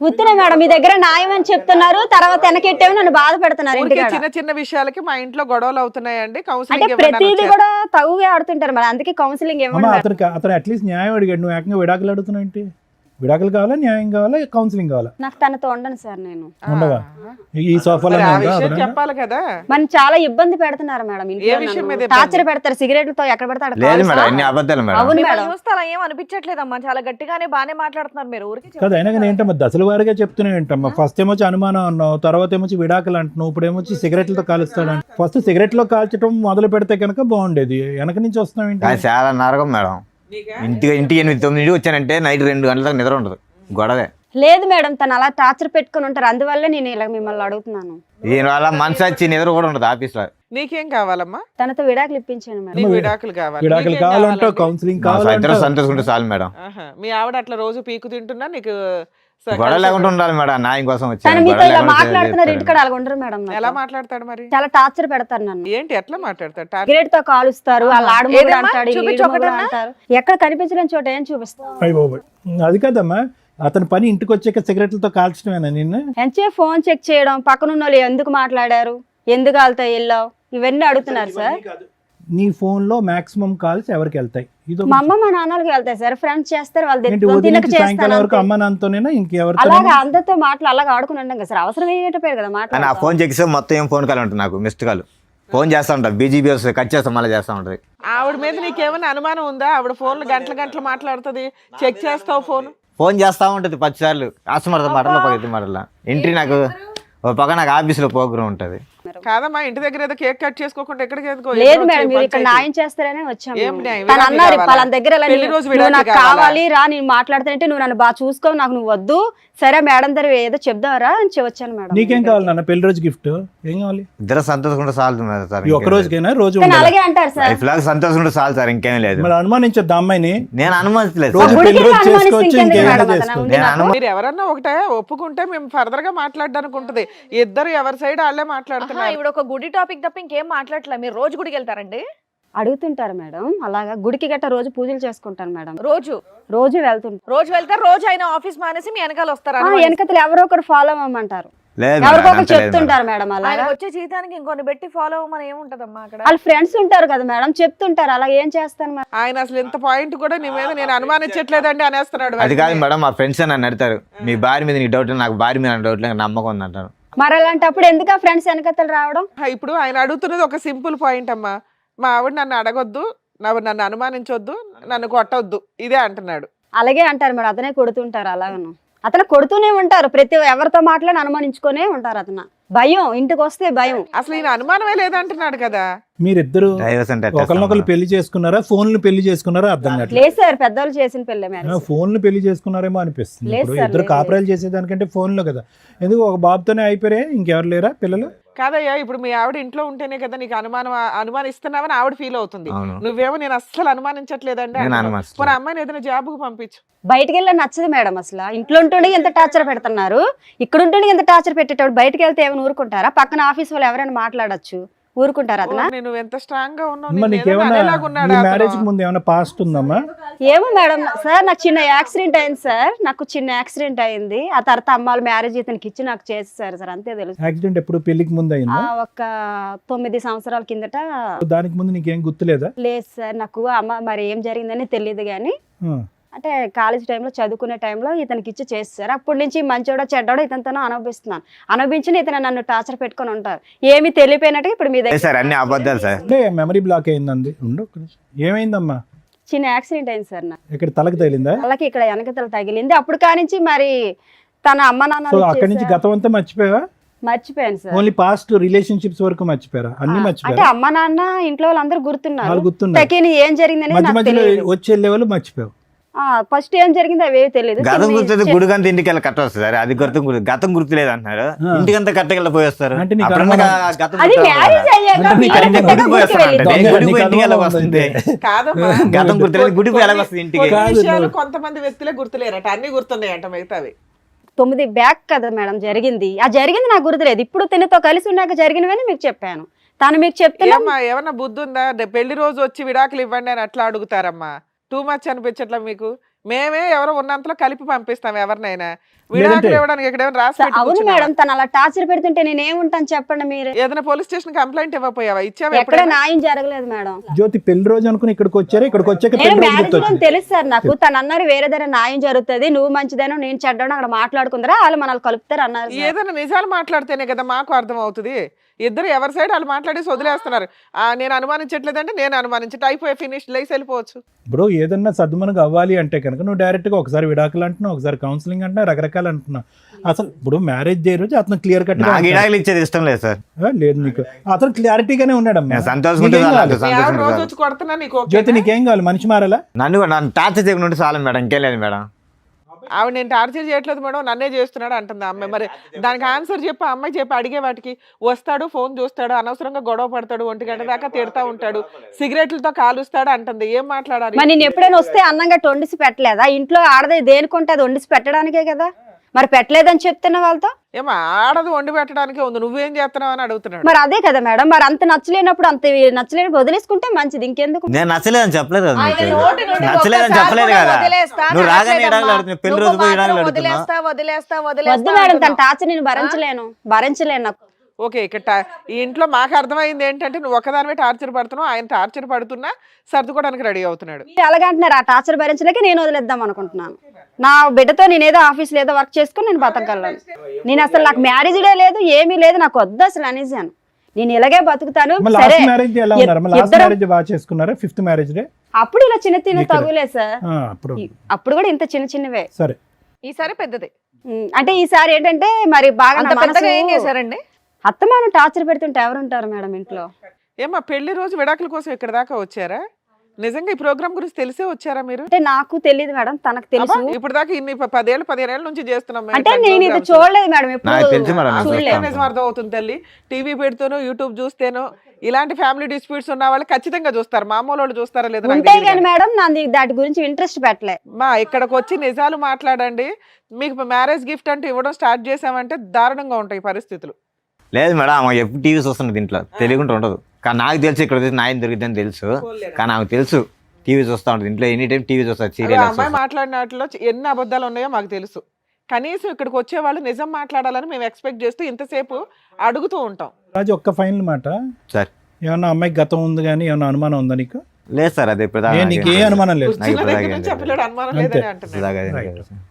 ఉత్తరే మేడం, మీ దగ్గర న్యాయం అని చెప్తున్నారు, తర్వాత వెనకెట్టేవి నన్ను బాధ పెడుతున్నారు. ఊరికే ఇంటికాడ చిన్న చిన్న విషయాలకి మా ఇంట్లో గొడవలు అవుతున్నాయండి, అంటే కౌన్సిలింగ్ ప్రతిదీ కూడా తగుగా ఆడుతుంటారు మేడం, అందుకే కౌన్సిలింగ్ అమ్మ ఇవ్వండి. అతను అట్లీస్ట్ న్యాయం అడిగాడు, నువ్వు ఏకంగా విడాకులు అడుగుతున్నావు ఏంటి? విడాకులు కావాలా, న్యాయం కావాలా, కౌన్సిలింగ్ కావాలా? నాకు తనతో ఉండను సార్ నేను. ఉండవా? ఈ సోఫాలో ఆ విషయం చెప్పాలి కదా. మనం చాలా ఇబ్బంది పెడుతున్నారు మేడం, ఏ విషయం మీద ఇబ్బంది? టార్చర్ పెడతారు, సిగరెట్లతో ఎక్కడ పెడతాడు. లేదు మేడం, అన్ని అబద్ధాలు మేడం. అవును మిమ్మల్ని మేడం. చూస్తే అలా ఏం అనిపించట్లేదమ్మా, చాలా గట్టిగానే బానే మాట్లాడుతున్నారు మీరు. ఊరికి కాదు, అయినా కానీ ఏంటమ్మా దశల వారిగా చెప్తున్నావు ఏంటమ్మా? ఫస్ట్ ఏమొచ్చి అనుమానం అన్నావు, తర్వాత ఏమొచ్చి విడాకులు అంటున్నావు, ఇప్పుడు ఏమొచ్చి సిగరెట్లతో కాలుస్తాడు. ఫస్ట్ సిగరెట్లో కాల్చడం మొదలు పెడితే కనుక బాగుండేది, వెనక నుంచి వస్తున్నావు ఏంటి? కానీ చాలా నరకం మేడం. ఇంటికి 8 9 వచ్చానంటే నైట్ 2 గంటల దాకా నిద్ర ఉండదు, గొడవే. లేదు మేడం, తను అలా టార్చర్ పెట్టుకుని ఉంటారు, అందువల్లే నేను ఇలా మిమ్మల్ని అడుగుతున్నాను. దీనివల్ల మనసు వచ్చి నిద్ర కూడా ఉండదు ఆఫీస్ లో. నీకేం కావాలమ్మా? తనతో విడాకులు ఇప్పించాను మేడం. నీకు విడాకులు కావాలి? విడాకులు నీకేం కావాలంటావు, కావాలండి? కౌన్సిలింగ్ ఇద్దరు కావాలంటావు. సంతోషంటే చాలు మేడం. ఆహా. మీ ఆవిడ అట్లా రోజు పీకు తింటున్నా నీకు గొడవ లేకుండా ఉండాలి మేడం, న్యాయం కోసం తను వచ్చాను. మీతో ఇలా మాట్లాడుతున్నారు, ఇంటికాడ అలాగ ఉండరు మేడం. నాతో. ఎలా మాట్లాడతాడు మరి? చాలా టార్చర్ పెడతారు నన్ను. ఏంటి ఎట్లా మాట్లాడతాడు? సిగరెట్ తో కాలుస్తారు, వాళ్ళ ఆడమూడు ఏదమ్మా? అంటాడు, చూపించు ఈడు మొగుడు ఒకటన్నా? అంటారు. ఎక్కడ కనిపించలేని చోట ఏం చూపిస్తారు? అయ్య బాబోయ్, అది కాదమ్మా, అతని పని ఇంటికి వచ్చాక సిగరెట్లతో కాల్చడమేనా నిన్ను? ఎంచే ఫోన్ చెక్ చేయడం, పక్కనున్న వాళ్ళు ఎందుకు మాట్లాడారు, ఎందుకు వాళ్ళతో వెళ్ళావు, ఇవన్నీ అడుగుతున్నారు సార్. నీ ఫోన్ లో మాక్సిమం కాల్స్ ఎవరికి వెళ్తాయి? ఇది మా అమ్మ మా నాన్నలకి వెళ్తాయి సార్, ఫ్రెండ్స్ చేస్తారు, వాళ్ళు ఏంటి, తినక ఉదయం నుంచి సాయంకాలం చేస్తాను వరకు అంతే. అమ్మ నాన్నతోనేనా ఇంకెవరితో? అలాగా అందరితో మాటలు అలాగా ఆడుకుని ఉంటాం కదా సార్, అవసరం ఏంటపోయారు కదా కానీ ఆ మాట్లాడు. ఫోన్ చెక్కిస్తే మొత్తం ఏం ఫోన్ కాల్ ఉంటుంది, నాకు మిస్డ్ కాల్. ఫోన్ చేస్తా ఉంటా, బీజీబీ వస్తుంది, కట్ చేస్తా, మళ్ళీ చేస్తా ఉంటుంది. ఆవిడ మీద నీకేమైనా అనుమానం ఉందా? ఆవిడ ఫోన్లు గంటలు మాట్లాడుతుంది, చెక్ చేస్తావు ఫోన్? ఫోన్ చేస్తా ఉంటుంది 10 సార్లు, కస్టమర్తో మాటలు, పగతి మాటల. ఎంట్రీ నాకు ఒక పక్క నాకు ఆఫీస్లో ప్రోగ్రామ్ ఉంటుంది. కాదమ్మా, ఇంటి దగ్గర ఏదో కేక్ కట్ చేసుకోకుండా ఎక్కడికి ఎందుకో? లేదు మేడం, మీరు ఇక్కడ న్యాయం చేస్తారనే వచ్చాము. ఏం న్యాయం? తను విడాకులు అన్నారు కావాలా? వాళ్ళ దగ్గర ఇలా పెళ్లి రోజు నువ్వు విడాకులు నాకు కావాలా? కావాలి రా, నేను మాట్లాడుతానంటే నువ్వు నన్ను బాగా చూసుకో, నాకు నువ్వు వద్దు, సరే మేడం దగ్గర ఏదో చెప్దావరా అని వచ్చాను మేడం. నీకేం కావాలి నాన్న? పెళ్లి రోజు గిఫ్ట్ ఏం కావాలి? ఇద్దరు సంతోషంగా చాలు మేడం సార్. ఈ ఒక్క రోజుకైనా రోజు తను ఉండాలి. అలాగే అంటారు సార్. లైఫ్ లాగా సంతోషంగా చాలు సార్, ఇంకేం లేదు. మరి అనుమానించద్దు అమ్మాయిని, నేను అనుమతిలేదు రోజు సార్. పెళ్లి రోజు గుడికి చేసుకోవచ్చు, అనుమానిస్తే ఇంకేమైనా ఇంకెందుకు మేడం చేసుకోవచ్చు. అతను? నేను అనుమతి మీరు ఎవరన్నా ఒకటే ఒప్పుకుంటే మేము ఫర్దర్ గా మాట్లాడడానికి ఉంటది. ఇద్దరు ఎవరి సైడ్ వాళ్ళే మాట్లాడుతున్నారు. ఇప్పుడు ఒక గుడి టాపిక్ తప్ప ఇంకేం మాట్లాడలే. మీరు రోజు గుడికి వెళ్తారండి? అడుగుతుంటారు మేడం, అలాగా గుడికి గట్ట రోజు పూజలు చేసుకుంటాను మేడం, రోజు రోజు వెళ్తుంటారు. రోజు వెళ్తారు, రోజు ఆయన ఆఫీస్ మానేసి మీ వెనకాల వస్తారా? వెనకతలు ఎవరో ఒకరు ఫాలో అవ్వమంటారు, లేదు ఎవరికో మేడం, ఒకరు అంత లేదు మేడం. చెప్తుంటారు మేడం. అలాగా ఆయన వచ్చే జీతానికి ఇంకొన్ని పెట్టి ఫాలో అవ్వమని ఏముంటదమ్మా అక్కడ? వాళ్ళ ఫ్రెండ్స్ ఉంటారు కదా మేడం, చెప్తుంటారు, అలా ఏం చేస్తాను మేడం. ఆయన అసలు ఇంత పాయింట్ కూడా నీ మీద నేను అనుమానించట్లేదండి అనేస్తున్నాడు. అది కాదు మేడం, మా ఫ్రెండ్స్ నన్ను అడతారు, మీ భార్య మీద నీకు డౌట్, నాకు భార్య మీద డౌట్ లేదు, నమ్మకం ఉంది అంటారు. మరి అలాంటప్పుడు ఎందుకు ఆ ఫ్రెండ్స్ వెనకతలు రావడం? ఇప్పుడు ఆయన అడుగుతున్నది ఒక సింపుల్ పాయింట్ అమ్మా, మా ఆవిడ నన్ను అడగొద్దు, నన్ను అనుమానించొద్దు, నన్ను కొట్టొద్దు, ఇదే అంటున్నాడు. అలాగే అంటారు మేడం, అతనే కొడుతుంటారు, అలాగను అతను కొడుతూనే ఉంటారు, ప్రతి ఎవరితో మాట్లాడి అనుమానించుకునే ఉంటారు. అతను భయం, ఇంటికి వస్తే భయం. అసలు ఈయన అనుమానమే లేదంటున్నాడు కదా. మీరిద్దరు డైవర్స్ అంటే ఎట్లా ఒకరినొకరు చేస్తాం పెళ్లి చేసుకున్నారా, ఫోన్లు పెళ్లి చేసుకున్నారా? అర్థం కావట్లేదు. లేదు సార్, పెద్దవాళ్ళు చేసిన పెళ్ళే మ్యారేజ్. ఫోన్లు పెళ్లి చేసుకున్నారేమో అనిపిస్తుంది. లేదు ఇప్పుడు సార్, ఇద్దరు లేదు. కాపురాలు చేసేదానికంటే ఫోన్లో కదా. ఎందుకు ఒక బాబుతోనే అయిపోయారే, ఇంకెవరు లేరా పిల్లలు? కాదయ్యా, ఇప్పుడు మీ ఆవిడ ఇంట్లో ఉంటేనే కదా నీకు అనుమానిస్తున్నావని ఆవిడ ఫీల్ అవుతుంది. అవును. నువ్వేమో నేను అస్సలు అనుమానించట్లేదండి నేను అంటున్నావు. అనుమానిస్తున్నాను. పోనీ అమ్మాయిని ఏదైనా జాబ్కు పంపించు. బయటకు వెళ్ళి నచ్చదు మేడం, అసలు ఇంట్లో ఉంటుండే ఎంత టార్చర్ పెడుతున్నారు, ఇక్కడ ఉంటుండే ఎంత టార్చర్ పెట్టేటప్పుడు బయటకు వెళ్తే ఏమైనా ఊరుకుంటారా? పక్కన ఆఫీస్ వాళ్ళు ఎవరైనా మాట్లాడొచ్చు, ఊరుకుంటారా అతను? నువ్వు ఎంత స్ట్రాంగ్ గా ఉన్నావు, అమ్మ, నిన్ను ఏదైనా నీకేమన్నా అనేలాగున్నాడా నీ అతను? మ్యారేజ్ కి ముందు ఏమైనా పాస్ట్ ఉందమ్మా? ఏమో మేడం సార్, నాకు చిన్న యాక్సిడెంట్ అయింది సార్, నాకు చిన్న యాక్సిడెంట్ అయింది. ఆ తర్వాత అమ్మాళ్ళ మ్యారేజ్ ఇతనికి ఇచ్చి నాకు చేసేసారు సార్, అంతే తెలుసు. యాక్సిడెంట్ ఎప్పుడు పెళ్లికి ముందు అయిందా? ఒక 9 సంవత్సరాల కిందట. దానికి ముందు నీకేం గుర్తులేదా? లేదు సార్, నాకు అమ్మ మరి ఏం జరిగిందని తెలియదు కానీ, ఆ. అంటే కాలేజ్ టైంలో చదువుకునే టైంలో ఇతనికి ఇచ్చి చేస్తారు. అప్పటి నుంచి మంచోడో చెడ్డోడో ఇతనితోనో అనుభవిస్తున్నాను, అనుభవించిన ఇతను నన్ను టార్చర్ పెట్టుకొని ఉంటారు. ఏమి తెలియపోయినట్టు ఇప్పుడు మీ లేదు దగ్గర సార్, అన్ని అబద్ధాలు సార్. అంటే మెమరీ బ్లాక్ అయిందండి. ఉండు ఒక్క నిమిషం. ఏమైందమ్మా? చిన్న యాక్సిడెంట్ అయింది సార్, నాకు ఇక్కడ తలకు తగిలిందా? వాళ్ళకి ఇక్కడ వెనకతల తగిలింది. అప్పుడు కానించి మరి తన అమ్మ సో నాన్న అక్కడి నుంచి గతం అంతా మర్చిపోయావా? మర్చిపోయాను సార్. ఓన్లీ పాస్ట్ రిలేషన్షిప్స్ వరకు మర్చిపోయారా? అన్ని అంటే మర్చిపోయారా? అమ్మ నాన్న ఇంట్లో వాళ్ళందరూ వాళ్ళు గుర్తున్నారు. గుర్తున్నారు. సెకండ్ ఏం జరిగింది అనేది మధ్య నాకు మధ్యలో తెలియదు. వచ్చే లెవెల్ మర్చిపోయావు. ఫస్ట్ ఏం జరిగింది అవేవి తెలియదు. గతం గుర్తుంది, గుడికంత ఇంటికి వెళ్ళి కట్ట వస్తుంది సార్. అది గతం గుర్తులేదు అంటున్నారు, ఇంటికంతా కట్టకెళ్ళి పోయేస్తారు. అంటే నీకు అప్పుడన్నా అనుమానం- గతం అది గుర్తు మ్యారేజ్ రావాలి. అయ్యాక అంటే నీకు పిల్లలు అనుమానం- పుట్టాక గుడికి గుడికి పోయేస్తారు వెళ్ళిద్దాం. అంటే. దొంగ, గుడికి నీకు ఇంటికి అనుమానం వస్తుంది. కాదమ్మా గతం గుర్తులేదు, గుడికి ఎలా వస్తుంది ఇంటికి? కొన్ని విషయాలు కొంతమంది వ్యక్తులే గుర్తులేరట, అన్ని గుర్తున్నాయంట మిగతావి. 9 బ్యాక్ కదా మేడం జరిగింది. ఆ జరిగింది నాకు గుర్తులేదు. ఇప్పుడు తినతో కలిసి ఉన్నాక జరిగినవని మీకు చెప్పాను. తను మీకు చెప్తున్నా ఏమ్మా ఏమన్నా బుద్ధి ఉందా? పెళ్లి రోజు వచ్చి విడాకులు ఇవ్వండి అని అట్లా అడుగుతారమ్మా. టూ మచ్ అనిపించట్లా మీకు? మేమే ఎవరో ఉన్నంతలో కలిపి పంపిస్తాం ఎవరినైనా. విడాకులు లేదంటే- ఇవ్వడానికి ఇక్కడ ఏమైనా రాసి పెట్టి అవును కూర్చున్నావా? మేడం, తను అలా టార్చర్ పెడుతుంటే నేను ఏముంటాను చెప్పండి మీరు. ఏదైనా పోలీస్ స్టేషన్ కంప్లైంట్ ఇవ్వపోయావా? ఇచ్చావా ఎక్కడ ఎప్పుడైనా? న్యాయం జరగలేదు మేడం. జ్యోతి పెళ్లి రోజు అనుకుని ఇక్కడికి వచ్చారా? ఇక్కడికి వచ్చాక నేను పెళ్లి రోజు మ్యారేజ్ లో గుర్తొచ్చింది. తెలుసు సార్ నాకు. తను అన్నారు వేరే దగ్గర న్యాయం జరుగుతుంది, నువ్వు మంచిదేనో నేను చెడ్డానో అక్కడ మాట్లాడుకుందరా, వాళ్ళు మనల్ని కలుపుతారు అన్నారు సార్. ఏదైనా నిజాలు మాట్లాడితేనే కదా మాకు అర్థం అవుతుంది. ఇద్దరు ఎవరి సైడ్ వాళ్ళు మాట్లాడేసి వదిలేస్తున్నారు. నేను అనుమానించట్లేదంటే నేను అనుమానించట అయిపోయి ఫినిష్ లేసి వెళ్ళిపోవచ్చు. బ్రో ఏదన్నా సద్దుమనకు అవ్వాలి అంటే కనుక నువ్వు డైరెక్ట్ గా ఒకసారి విడాకులు అంటున్నావు, ఒకసారి కౌన్సిలింగ్ అంటున్నావు, రకరకాలు అంటున్నావు. అసలు ఇప్పుడు మ్యారేజ్ డే రోజు అతను క్లియర్ కట్ నాకు ఇడాకులు ఇచ్చేది ఇష్టం లేదు సార్. లేదు నీకు అతను క్లారిటీగానే ఉన్నాడమ్మా. నేను సంతోషంగా నీకేం కావాలి? మీ ఆవిడ రోజు వచ్చి కొడుతున్నా నీకు ఓకేనా? జ్యోతి నీకేం కావాలి? మనిషి మారాలా? నన్ను టార్చర్ చేయకుండా ఉంటే చాలు మేడం, ఇంకేం లేదు మేడం. ఆవిడ నేను టార్చర్ చేయట్లేదు మేడం, నన్నే చేస్తున్నాడు అంటుంది ఆ అమ్మాయి. మరి దానికి ఆన్సర్ చెప్పి ఆ అమ్మాయి చెప్పి అడిగే వాటికి వస్తాడు, ఫోన్ చూస్తాడు, అనవసరంగా గొడవ పడతాడు, 1 గంట దాకా తిడతా ఉంటాడు, సిగరెట్లతో కాలుస్తాడు అంటుంది. ఏం మాట్లాడాలి? మరి నేను ఎప్పుడైనా వస్తే అన్నం గట్టి వండిసి పెట్టలేదా? ఇంట్లో ఆడదే దేనికుంటే అది వండిసి పెట్టడానికే కదా. మరి పెట్టలేదని చెప్తున్నా వాళ్ళతో. ఏమో ఆడది వండి పెట్టడానికే ఉంది, నువ్వేం చేస్తున్నావు అని అడుగుతున్నాడు. మరి అదే కదా మేడం, మరి అంత నచ్చలేనప్పుడు అంత నచ్చలేనప్పుడు వదిలేసుకుంటే మంచిది, ఇంకెందుకు. నేను నచ్చలేదని చెప్పలేదు కదా ఆయన నీకు. నోటి నుండి నచ్చలేదని ఒక్కసారి చెప్పలేదు కూడా కదా. వదిలేస్తా అని నువ్వు రాగానే అనట్లేదమ్మా. ఇడాకులు అడుగుతున్నావు, పెళ్లి నువ్వు రోజు పోయి ఇడాకులు మాత్రం అడుగుతున్నావు. వద్దు మేడం, తన టార్చర్ నేను భరించలేను నాకు. ఓకే, ఇక్కడ ఈ ఇంట్లో మాకు అర్థమైంది ఏంటంటే నువ్వు ఒకదానివే టార్చర్ పడుతున్నావు, ఆయన టార్చర్ పడుతున్నా సర్దుకోవడానికి రెడీ అవుతున్నాడు. మీరు ఎలాగంటున్నారు? ఆ టార్చర్ భరించలేక నేను వదిలేద్దాం అనుకుంటున్నాను. నా బిడ్డతో నేను ఏదో ఆఫీస్లో ఏదో వర్క్ చేసుకుని నేను బతకగలను. నేను అసలు నాకు మ్యారేజ్ డే లేదు, ఏమీ లేదు, నాకు వద్దు అసలు అనేసాను. నేను ఇలాగే బతుకుతాను. సరే లాస్ట్ మ్యారేజ్ ఎలా ఉన్నారు? లాస్ట్ ఇద్దరం- మ్యారేజ్ బాగా చేసుకున్నారా? 5th మ్యారేజ్ డే అప్పుడు ఇలా చిన్న తగులే సార్. అప్పుడు అప్పుడు కూడా ఇంత చిన్నవే. సరే. ఈసారి పెద్దది. అంటే ఈసారి ఏంటంటే మరి బాగా అంత నా పెద్దగా ఏం మనసు- చేశారండి? అత్తమాను టార్చర్ పెడుతుంటే ఎవరుంటారు మేడం ఇంట్లో? ఏమా పెళ్లి రోజు విడాకుల కోసం ఇక్కడ దాకా వచ్చారా? నిజంగా ఈ ప్రోగ్రామ్ గురించి తెలిసే వచ్చారా మీరు? అంటే నాకు తెలియదు మేడం, తనకు తెలుసు. అబ్బా, ఇప్పుడు దాకా ఇన్ని 10 ఏళ్ళ నుంచి చేస్తున్నాం మేము అంటే ఇట్లాంటి నేను ఇది programs. చూడలేదు మేడం, నాకు తెలుసు మేడం, ఎప్పుడు నేను చూడలేదు. చూస్తాను. నిజం అర్థం అవుతుంది తల్లి. టీవీ పెడితేనో యూట్యూబ్ చూస్తేనో ఇలాంటి ఫ్యామిలీ డిస్ప్యూట్స్ ఉన్న వాళ్ళు ఖచ్చితంగా చూస్తారు. మామూలు వాళ్ళు చూస్తారా లేదా నాకు ఉంటే తెలియదు కానీ కానీ. మేడం నాది దాటి గురించి ఇంట్రెస్ట్ పెట్టలే. మా ఇక్కడికి వచ్చి నిజాలు మాట్లాడండి. మీకు మ్యారేజ్ గిఫ్ట్ అంటే ఇవ్వడం స్టార్ట్ చేసామంటే దారుణంగా ఉంటాయి పరిస్థితులు. లేదు మేడం, ఆమె ఎప్పుడు టీవీ చూస్తున్నది ఇంట్లో, తెలియకుండా ఉండదు. కానీ నాకు తెలుసు ఇక్కడ వచ్చి న్యాయం దొరికిందని తెలుసు. కానీ ఆమెకు తెలుసు టీవీ చూస్తూ ఉంటుంది ఇంట్లో, ఎనీ టైం టీవీ చూస్తారు, అదే సీరియల్ అమ్మాయి మాట్లాడిన వాటిలో ఎన్ని అబద్ధాలు ఉన్నాయో మాకు తెలుసు. కనీసం ఇక్కడికి వచ్చే వాళ్ళు నిజం మాట్లాడాలని మేము ఎక్స్పెక్ట్ చేస్తూ ఇంతసేపు అడుగుతూ ఉంటాం. రాజు ఒక్క ఫైనల్ మాట, సార్. ఏమన్నా అమ్మాయికి గతం ఉంది కానీ ఏమన్నా అనుమానం ఉందా నీకు? లేదు సార్, అది ఇప్పుడు నీకు ఏ అనుమానం లేదు? నాకు చిన్న ఇప్పుడు దగ్గర దాకా నుంచి ఏం చెప్పలేడు, అనుమానం అంతే. లేదని అంటున్నాడు.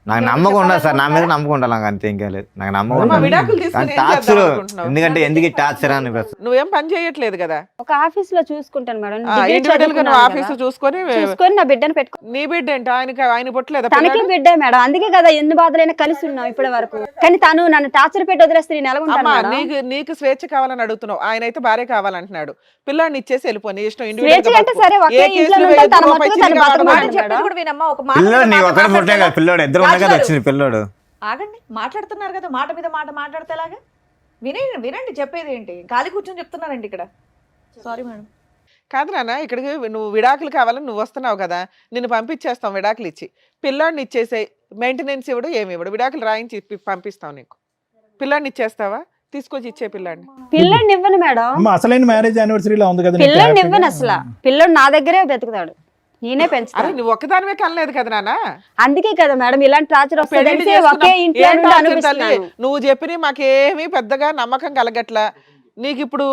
నాకు నమ్మకం ఉండదు సార్, నా మీద నమ్మకం ఉండాలి, నాకు అంతే, ఇంకేం లేదు. నాకు నమ్మకం అమ్మా, ఉండదు. విడాకులు తీసుకుని ఏం టార్చర్ చేద్దాం అనుకుంటున్నావు? ఎందుకంటే ఎందుకు టార్చర్ అని నువ్వేం పని చేయట్లేదు కదా. ఒక ఆఫీస్ లో చూసుకుంటాను మేడం. డిగ్రీ ఇండివిజువల్ గా నువ్వు చదువుకున్నాను ఆఫీస్ కదా. చూసుకొని చూసుకొని నా బిడ్డను పెట్టుకో. నీ బిడ్డ ఏంటి? ఆయన పుట్టలేదా తనకి పిల్లాడు? బిడ్డే మేడం, అందుకే కదా ఎన్ని బాధలైనా కలిసి ఉన్నాం ఇప్పటి వరకు. కానీ తను నన్ను టార్చర్ పెట్టి వదిలేస్తే నేను ఎలా ఉంటాను అమ్మా, మేడం? నీకు స్వేచ్ఛ కావాలని అడుగుతున్నావు, ఆయన అయితే భార్య కావాలంటున్నాడు. పిల్లాడిని ఇచ్చేసి వెళ్ళిపో, నీ ఇష్టం. స్వేచ్ఛ అంటే సరే, ఒకే ఇంట్లో ఉంటాం, తన మట్టుకు తను బతకమని మాట మేడం. చెప్పేది కూడా వినమ్మా. ఒక మాట పిల్లోడు మీద నీ మాట ఒక్కడే పుట్టే మాట్లాడతారా? కదా, పిల్లోడు ఇద్దరు ఉన్నాయి కదా, రాజు వచ్చింది పిల్లోడు. ఆగండి, మాట్లాడుతున్నారు కదా, మాట మీద మాట మాట్లాడితే ఎలాగా? వినండి చెప్పేది ఏంటి? ఖాళీ కూర్చొని చెప్తున్నారండి ఇక్కడ. Sorry madam. కాదు నాన్న, ఇక్కడికి నువ్వు విడాకులు కావాలని నువ్వు వస్తున్నావు కదా, నిన్ను పంపించేస్తాం విడాకులు ఇచ్చి. పిల్లాడిని ఇచ్చేసే మెయింటెనెన్స్ ఇవ్వడు, ఏమి ఇవ్వడు, విడాకులు రాయించి పంపిస్తాం నీకు. పిల్లాడిని ఇచ్చేస్తావా? తీసుకొచ్చి ఇచ్చే పిల్లాడిని. పిల్లని ఇవ్వను మేడం, అమ్మ అసలైన మ్యారేజ్ యానివర్సరీలో ఉంది కదా నీకు పిల్లని హ్యాపీగా? ఇవ్వను అసలు. పిల్లోడు నా దగ్గరే బతుకుతాడు, నేనే అరే పెంచుతాను. నువ్వు ఒక్కదానివే కనలేదు కదా నాన్న. అందుకే కదా మేడం ఇలాంటి టార్చర్ పెళ్లి వస్తుంది, చేసుకున్నాం. ఒకే ఇంట్లో ఏం నుండి టార్చర్ తల్లి? అనిపిస్తున్నాను. నువ్వు చెప్పిన మాకేమీ పెద్దగా నమ్మకం కలగట్లా. నీకు ఇప్పుడు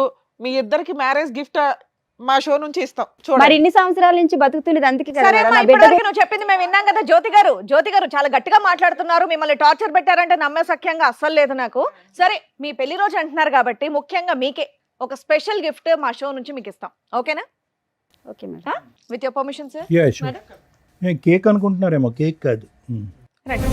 మీ ఇద్దరికి మ్యారేజ్ గిఫ్ట్ మా షో నుంచి ఇస్తాం మరి చూడండి. ఇన్ని సంవత్సరాల నుంచి బతుకుతున్నది అందుకే కదా సరే మేడం. అమ్మా, నా బిడ్డకి ఇప్పటివరకు నువ్వు చెప్పింది మేము విన్నాం కదా. జ్యోతి గారు చాలా గట్టిగా మాట్లాడుతున్నారు. మిమ్మల్ని టార్చర్ పెట్టారంటే నమ్మే సఖ్యంగా అస్సలు లేదు నాకు. సరే, మీ పెళ్లి రోజు అంటున్నారు కాబట్టి ముఖ్యంగా మీకే ఒక స్పెషల్ గిఫ్ట్ మా షో నుంచి మీకు ఇస్తాం. ఓకేనా? Okay madam. With your permission sir. Yeah, sure. Cake అనుకుంటున్నారేమో, కేక్ కాదు. రండి.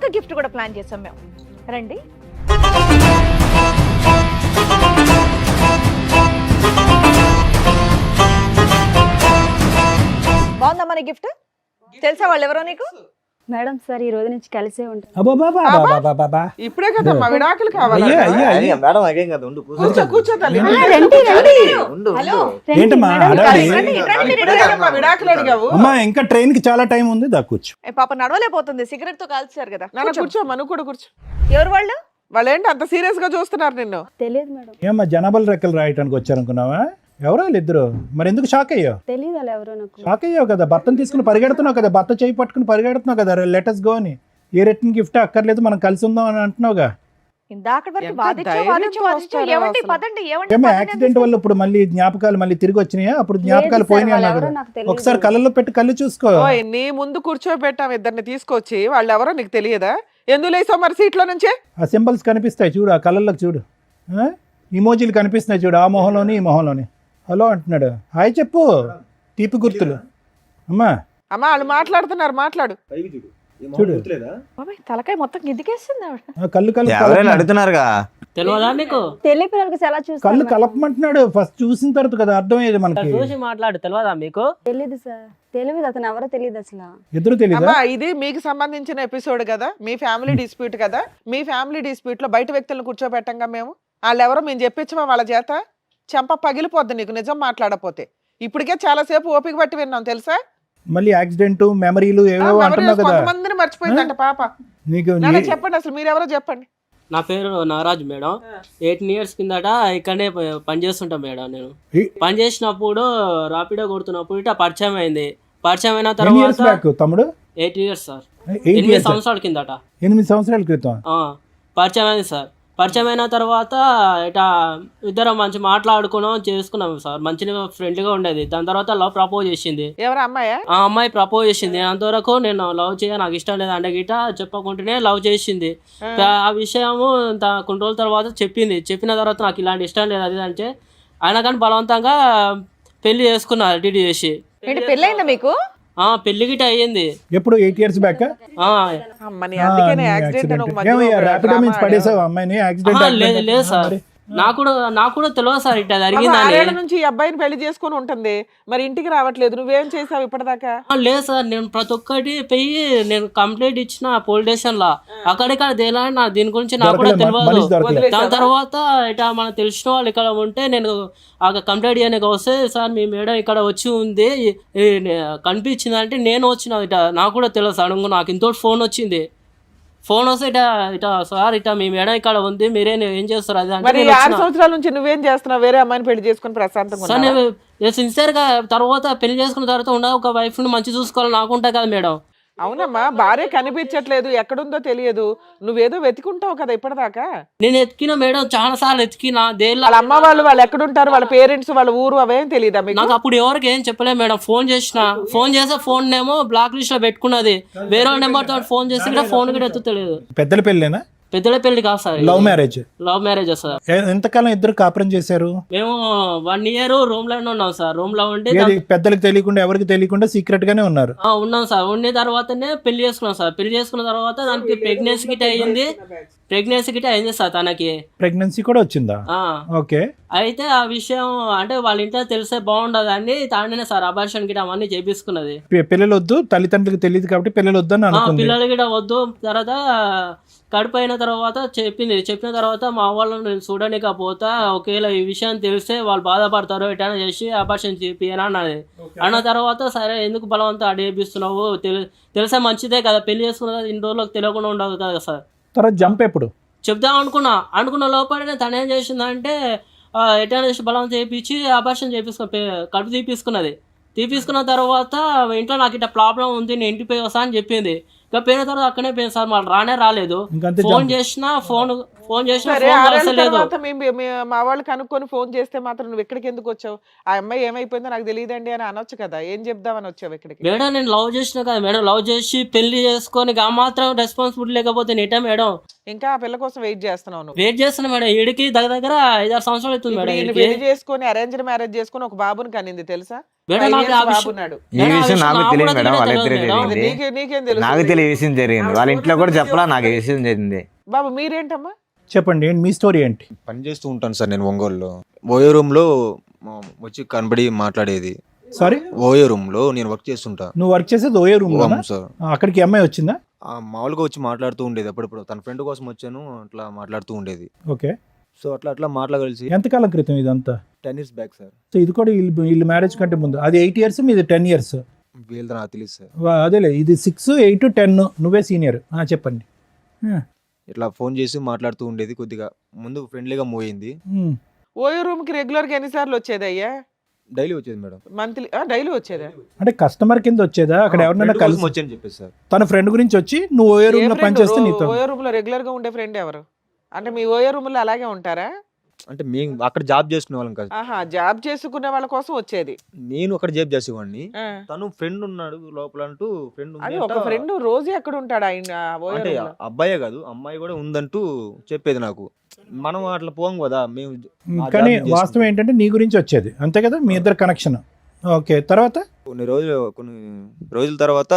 ఇంకొక గిఫ్ట్ కూడా ప్లాన్ చేసాం మేము. రండి. బాగుందా మన గిఫ్ట్? తెలుసా వాళ్ళు ఎవరో నీకు? మేడం సార్ ఈ రోజు నుంచి కలిసే ఉంటాం. అబ్బాబాబాబాబాబా. ఇప్పుడే కదమ్మా విడాకులు కావాలి. అయ్యా, అయ్యా, అయ్యా. మేడం అదేం కదా ఉండు కూర్చో. కూర్చో కూర్చో తల్లి. రండి రండి ఉండు హలో. ఉండు. ఏంటమ్మా మేడం, హడావిడి? రండి, రండి, మీరు ఇప్పుడే కదమ్మా విడాకులు అడిగావు. అమ్మా ఇంకా ట్రైన్ కి చాలా టైం ఉంది, దా కూర్చో. ఏ పాప నడవలేకపోతుంది, సిగరెట్ తో కాల్చారు కదా. నాన్న కూర్చోమ్మా, నువ్వు కూడా కూర్చో. ఎవరు వాళ్ళు? వాళ్ళు ఏంటి అంత సీరియస్ గా చూస్తున్నారు నిన్ను? తెలియదు మేడం. ఏమ్మా జనాభాలు రెక్కలు రాయటానికి వచ్చారనుకున్నావా? ఎవరో వాళ్ళిద్దరు. మరి ఎందుకు షాక్ అయ్యావు? తెలియదు అలా ఎవరో నాకు. షాక్ అయ్యావు కదా, భర్తను తీసుకుని పరిగెడుతున్నావు కదా, భర్త చేయి పట్టుకుని పరిగెడుతున్నావు కదా, లెటర్స్ గో అని. ఏ రిటర్న్ గిఫ్ట్ అక్కర్లేదు, మనం కలిసి ఉందాం అని అంటున్నావుగా. ఇందాక వరకు ఎంత వాదించు ధైర్యంతో వాదించు వాదించు. వస్తారో ఏమండి అసలు. పదండి, ఏమండి ఏమో పదండి యాక్సిడెంట్ వల్ల ఇప్పుడు మళ్ళీ జ్ఞాపకాలు మళ్ళీ తిరిగి వచ్చినాయా? అప్పుడు జ్ఞాపకాలు లేదు సార్, పోయినాయి వాళ్ళు అన్నావు ఎవరో కదా. నాకు తెలియదు. ఒకసారి కళ్ళల్లో పెట్టి కళ్ళు చూసుకో. ఓయ్ నీ ముందు కూర్చోబెట్టాం ఇద్దరిని తీసుకొచ్చి, వాళ్ళు ఎవరో నీకు తెలియదా? ఎందుకు లేసావు మరి సీట్లో నుంచే? ఆ సింబల్స్ కనిపిస్తాయి చూడు, ఆ కళ్ళల్లోకి చూడు, ఇమోజీలు కనిపిస్తున్నాయి చూడు, ఆ మొహంలోని ఈ మొహంలోని. హలో అంటున్నాడు, హాయ్ చెప్పు, తీపి గుర్తులు. అమ్మా అమ్మా వాళ్ళు మాట్లాడుతున్నారు, మాట్లాడు. చూడు. బాబాయ్, తలకాయ మొత్తం గిద్దికేస్తుంది ఆవిడ. ఆ కళ్ళు కళ్ళు ఎవరైనా కలపమంటున్నాడు. అడుగుతున్నారుగా. తెలియదా నీకు? తెలియ పిల్లలకి ఎలా కళ్ళు చూస్తారు? కలపమంటున్నాడు. ఫస్ట్ చూసిన తర్వాత కదా అర్థమయ్యేది మనకి. చూసి మాట్లాడు. తెలియదా మీకు? తెలియదు సార్, తెలియదు, అతను ఎవరో తెలియదు అసలు. ఎదురు తెలీదా? అమ్మా ఇది మీకు సంబంధించిన ఎపిసోడ్ కదా, మీ ఫ్యామిలీ డిస్ప్యూట్ కదా. మీ ఫ్యామిలీ డిస్ప్యూట్ లో బయట వ్యక్తులను కూర్చోబెట్టంగా మేము. వాళ్ళు ఎవరో మేము చెప్పించమా వాళ్ళ చేత? చెంప పగిలిపోద్ది నీకు నిజం మాట్లాడపోతే. ఇప్పటికే చాలా సేపు ఓపిక పట్టి విన్నాం తెలుసా. మళ్ళీ యాక్సిడెంట్ మెమరీలు ఏవేవో అంటున్నావు కదా. కొంతమందిని మర్చిపోయిందంట పాప. నీకు నాన్న చెప్పండి అసలు మీరెవరో చెప్పండి. నా పేరు నాగరాజు మేడం. 18 years కిందట ఇక్కడనే పని చేస్తుంటా మేడం. నేను పని చేసినప్పుడు రాపిడో కొడుతున్నప్పుడు ఇట్లా పరిచయం అయింది. పరిచయం అయిన ఎన్ని ఇయర్స్ తర్వాత బ్యాక్ తమ్ముడు? 8 years సార్. 8 8 years. సంవత్సరాల కిందట 8 సంవత్సరాల క్రితం. పరిచయం అయింది సార్. పరిచయం అయిన తర్వాత ఇట్లా ఇద్దరం మంచి మాట్లాడుకున్నాం, చేసుకున్నాం సార్. మంచిగా ఫ్రెండ్లీగా ఉండేది. దాని తర్వాత లవ్ ప్రపోజ్ చేసింది. ఎవరు అమ్మాయా? ఆ అమ్మాయి ప్రపోజ్ చేసింది. అంతవరకు నేను లవ్ చేయ, నాకు ఇష్టం లేదు అంటే గిట చెప్పకుంటేనే లవ్ చేసింది. ఆ విషయము కొన్ని రోజుల తర్వాత చెప్పింది. చెప్పిన తర్వాత నాకు ఇలాంటి ఇష్టం లేదు అది అంటే అయినా కానీ బలవంతంగా పెళ్లి చేసుకున్నా డిడి చేసి. ఏంటి పెళ్ళయిందా మీకు? పెళ్లి గిట అయ్యింది. ఎప్పుడు 8 years బ్యాక్? అమ్మని అందుకనే యాక్సిడెంట్ అని ఒక మధ్యలో ఒక ర్యాపిడో డ్రామా మీన్స్ పడేసావు అమ్మాయిని యాక్సిడెంట్? లేదు లేదు సార్, నాకు కూడా తెలియదు సార్ ఇట్లా జరిగిందని. 6 ఏళ్ల నుంచి ఈ అబ్బాయిని పెళ్లి చేసుకుని ఉంటుంది, మరి ఇంటికి రావట్లేదు. నువ్వేం చేసావు ఇప్పటిదాకా? లేదు సార్, నేను ప్రతి ఒక్కటి పోయి నేను కంప్లైంట్ ఇచ్చిన పోలీస్ స్టేషన్ లో. అక్కడిక్కడ దేని దీని గురించి నాకు కూడా మనిషి తెలియదు. దొరకలేదు. దాని తర్వాత ఇట్లా మనకు తెలిసిన వాళ్ళు ఇక్కడ ఉంటే నేను ఆ కంప్లైంట్ చేయడానికి వస్తే, సార్ మీ మేడం ఇక్కడ వచ్చి ఉంది కనిపించింది అంటే నేను వచ్చిన ఇట. నాకు కూడా తెలియదు సార్. నాకు ఇంతోటి ఫోన్ వచ్చింది. ఫోన్ వస్తే ఇట సార్ ఇట మీ మేడం ఇక్కడ ఉంది, మీరే ఏం చేస్తారు అది మరి అంటే 6 సంవత్సరాల నుంచి నువ్వేం చేస్తున్నావు? వేరే అమ్మాయిని పెళ్లి చేసుకుని ప్రశాంతంగా సార్ ఉన్నావా? నేను సిన్సియర్ గా తర్వాత పెళ్లి చేసుకున్న తర్వాత ఒక వైఫ్ ని మంచి చూసుకోవాలి నాకుంటా కదా మేడం. అవునమ్మా, భార్య కనిపించట్లేదు, ఎక్కడుందో తెలియదు, నువ్వేదో వెతుకుంటావు కదా ఇప్పటిదాకా. నేను ఎతికిన మేడం, చాలా సార్లు ఎతికిన. వాళ్ళ అమ్మ వాళ్ళు ఎక్కడుంటారు, వాళ్ళ పేరెంట్స్, వాళ్ళ ఊరు అవేం తెలియదా మీకు? నాకు అప్పుడు ఎవరికి ఏం చెప్పలేదు మేడం. ఫోన్ చేస్తే ఫోన్ ఏమో బ్లాక్ లిస్ట్ లో పెట్టుకున్నది. వేరే నెంబర్ తో ఫోన్ చేసి కూడా ఫోన్ కూడా ఎత్తుతలేదు. పెద్దల పెళ్ళేనా? పెద్దల పెళ్లి కాదు sir, love marriage. Love marriage sir. ఎంతకాలం ఇద్దరు కాపురం చేశారు? మేము 1 year రూమ్ లోనే ఉన్నాం సార్. రూమ్ లో ఉంటే పెద్దలకు తెలియకుండా ఎవరికి తెలియకుండా సీక్రెట్ గానే ఉన్నారు? ఉన్నాం సార్. ఉన్న తర్వాతనే పెళ్లి చేసుకున్నాం సార్. పెళ్లి చేసుకున్న తర్వాత దానికి ప్రెగ్నెన్సీ గిట్ అయింది సార్. తనకి ప్రెగ్నెన్సీ కూడా వచ్చిందా? ఓకే. అయితే ఆ విషయం అంటే వాళ్ళ ఇంట్లో తెలిసే బాగుండదు అని తానే సార్ అబార్షన్ గిట అవన్నీ చేపించుకున్నది. పిల్లలు వద్దు, తల్లిదండ్రులకు తెలియదు కాబట్టి పిల్లలు వద్దు అని అనుకుంది. పిల్లలు గిట వద్దు. తర్వాత కడుపు అయిన తర్వాత చెప్పిన తర్వాత మా వాళ్ళని నేను చూడనికపోతా, ఒకవేళ ఈ విషయం తెలిస్తే వాళ్ళు బాధపడతారు, ఎటైనా చేసి అబార్షన్ చేపియని అన్నది. అన్న తర్వాత సరే ఎందుకు బలవంతం అడిగిస్తున్నావు, తెలిసే మంచిదే కదా, పెళ్లి చేసుకున్న ఇన్ని రోజులకు తెలియకుండా ఉండదు కదా సార్. తర్వాత జంప్ ఎప్పుడు చెప్దాం అనుకున్న లోపలనే తను ఏం చేసిందంటే ఎటైనా చేసి బలవంతం చేయించి అబార్షన్ కడుపు తీపించుకున్న తర్వాత ఇంట్లో నాకు ఇట్లా ప్రాబ్లం ఉంది, నేను ఇంటికి పోయి వస్తా అని చెప్పింది. ఇక పోయిన తర్వాత అక్కడే పోయింది సార్. మళ్ళీ రాలేదు. ఫోన్ చేసినా ఫోన్ సరే, 6 ఏళ్ల లేదు. తర్వాత మా వాళ్ళు కనుక్కొని ఫోన్ చేస్తే మాత్రం నువ్వు ఇక్కడికి ఎందుకు వచ్చావు? ఆ అమ్మాయి ఏమైపోయిందో నాకు తెలియదండి అని అనొచ్చు కదా. ఏం చెప్దామని వచ్చావు ఇక్కడికి? మేడం నేను లవ్ చేసిన కదా మేడం. లవ్ చేసి పెళ్లి చేసుకొని ఆ మాత్రం రెస్పాన్సిబిలిటీ లేకపోతే నేట మేడం. ఇంకా ఆ పిల్ల కోసం వెయిట్ చేస్తున్నావు నువ్వు? వెయిట్ చేస్తున్నా మేడం. ఈడికి దగ్గర 5-6 సంవత్సరాలు అవుతుంది మేడం. పెళ్లి చేసుకొని అరేంజ్డ్ మ్యారేజ్ చేసుకొని ఒక బాబుని కనింది తెలుసా? మేడం నాకు ఆ విషయం బాబున్నాడు. ఈ విషయం నాకు నాకు తెలియదు కూడా మేడం, వాళ్ళిద్దరు తెలియదు మేడం. తెలియదు. నీకేం తెలుసు? నాకు తెలియ విషయం జరిగింది, వాళ్ళ ఇంట్లో కూడా చెప్పలా నాకు ఈ విషయం జరిగింది. బాబు మీరేంటమ్మా? చెప్పండి ఏంటి మీ స్టోరీ ఏంటి? పని చేస్తూ ఉంటాను సార్ నేను ఒంగోలులో. ఓయో రూమ్లో వచ్చి కనబడి మాట్లాడేది. సారీ, ఓయో రూమ్లో నేను వర్క్ చేస్తుంటా. నువ్వు వర్క్ చేసేది ఓయే రూమ్ లోనా? అవును సార్. అక్కడికి అమ్మాయి వచ్చిందా? మామూలుగా వచ్చి మాట్లాడుతూ ఉండేది అప్పుడప్పుడు. తన ఫ్రెండ్ కోసం వచ్చాను, అట్లా మాట్లాడుతూ ఉండేది. ఓకే, సో అట్లా మాట్లాడగలిసి ఎంతకాలం క్రితం ఇదంతా? 10 years బ్యాక్ సార్. సో ఇది కూడా వీళ్ళు మ్యారేజ్ కంటే ముందు. అది 8 years, మీది 10 years. వీళ్ళతో నాకు తెలియదు సార్. అదేలే, ఇది 6, 8, 10. నువ్వే సీనియర్. చెప్పండి. ఇట్లా ఫోన్ చేసి మాట్లాడుతూ ఉండేది. కొద్దిగా ముందు ఫ్రెండ్లీగా మూవ్ అయింది. ఓయో రూమ్ కి రెగ్యులర్ గా ఎన్నిసార్లు వచ్చేది అయ్యా? డైలీ వచ్చేది మేడం. మంత్లీ డైలీ వచ్చేదా? అంటే కస్టమర్ కింద వచ్చేదా? అక్కడ ఎవరినైనా Friend కోసం కలిసి వచ్చాను చెప్పేసి సార్. తన ఫ్రెండ్ గురించి వచ్చి నువ్వు ఓయే రూమ్ లో పనిచేస్తే నీతో ఓయో రూమ్ లో రెగ్యులర్ గా ఉండే ఫ్రెండ్ ఎవరు? అంటే మీ ఓయో రూమ్ లో అలాగే ఉంటారా? అంటే మేము అక్కడ జాబ్ చేసుకునే వాళ్ళం కాదు. ఆహా, జాబ్ చేసుకునే వాళ్ళ కోసం వచ్చేది. నేను అక్కడ జాబ్ చేసేవాడిని. ఆ. తను ఫ్రెండ్ ఉన్నాడు లోపల అంటూ ఫ్రెండ్ అది ఒక ఫ్రెండ్ రోజు ఎక్కడ ఉంటాడు ఆయన ఓయో అంటే రూమ్ లో? అబ్బాయే కాదు అమ్మాయి కూడా ఉందంటూ చెప్పేది నాకు. మనం అట్లా పోం కదా మేము. ఆ కానీ జాబ్ వాస్తవం చేసుకుంటాం. ఏంటంటే నీ గురించి వచ్చేది అంతే కదా, మీ ఇద్దరు కనెక్షన్. ఓకే, తర్వాత కొన్ని రోజుల తర్వాత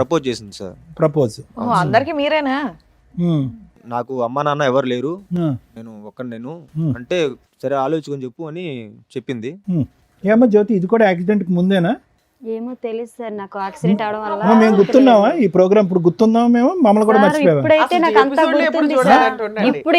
ప్రపోజ్ చేసింది సార్. ప్రపోజ్. ఓ, అందరికి మీరేనా? నాకు అమ్మ నాన్న ఎవరు లేరు, నేను ఒక్కడినేను అంటే సరే ఆలోచించుకొని చెప్పు అని చెప్పింది. ఏమో జ్యోతి, ఇది కూడా యాక్సిడెంట్ కి ముందేనా? ఏమో తెలియదు సార్, నాకు యాక్సిడెంట్ అవడం మేము వల్ల గుర్తున్నావా? ఈ ప్రోగ్రామ్ ఇప్పుడు గుర్తుందామా? మేము మమ్మల్ని కూడా సార్, మర్చిపోయావా? ఇప్పుడైతే అసలు నాకు అంత episode లో ఎప్పుడు గుర్తుంది చూడాలి సార్. అంటుండండి. ఇప్పుడు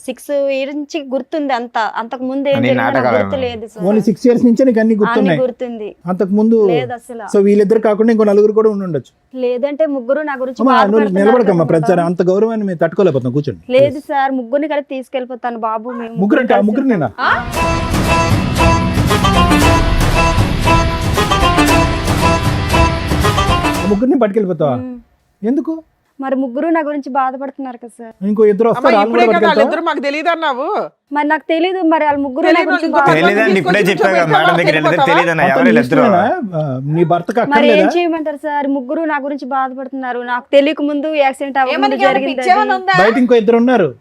6 years నుంచి గుర్తుంది అంత. అంతకు ముందు ఏం అన్ని జరిగిందో నాకు నాటకాలు గుర్తు లేదు సార్. ఓన్లీ 6 years నుంచే నీకు అన్ని అన్ని గుర్తున్నాయి. గుర్తుంది అంతకు ముందు లేదు అసలు. సో వీళ్ళిద్దరు కాకుండా ఇంకో నలుగురు కూడా ఉండి ఉండొచ్చు. లేదంటే ముగ్గురు నా గురించి అమ్మా, నువ్వు బాధపడుతున్నారు నిలబడకమ్మా, కదా ప్రతిసారి బాబు. అంత గౌరవాన్ని మేము తట్టుకోలేకపోతున్నాం. కూర్చోండి. లేదు సార్, ముగ్గురిని కలిపి తీసుకెళ్ళిపోతాను బాబు. మేము ముగ్గురు అంటే ఆ ముగ్గురు కలిసి- నేనా? ఆ ముగ్గురిని పట్టుకెళ్ళిపోతావా? ఎందుకు? మరి ముగ్గురు నా గురించి బాధపడుతున్నారు కదా సార్. ఇంకో ఇద్దరు అమ్మా, వస్తారు, వాళ్ళు ఇప్పుడే కూడా కదా పట్టుకెళ్తావా? వాళ్ళిద్దరు మాకు తెలియదు అన్నావు. మరి నాకు తెలీదు, మరి వాళ్ళ ముగ్గురు నా తెలీదు, గురించి ఇంకో బాధ- తెలియదని ఇప్పుడే చెప్పావు కదా మేడం దగ్గర, వీళ్ళిద్దరు తెలియదన్న అతను ఎవరు వీళ్ళిద్దరు? ఇష్టమేనా? నీ భర్తకు మరి ఏం అక్కర్లేదా? చేయమంటారు సార్? ముగ్గురు నా గురించి బాధపడుతున్నారు. నాకు తెలియక ముందు యాక్సిడెంట్ ఏమని అవ్వకుండా జరిగింది పిచ్చేమని అది. ఉందా? బయట ఇంకో ఇద్దరు ఉన్నారు,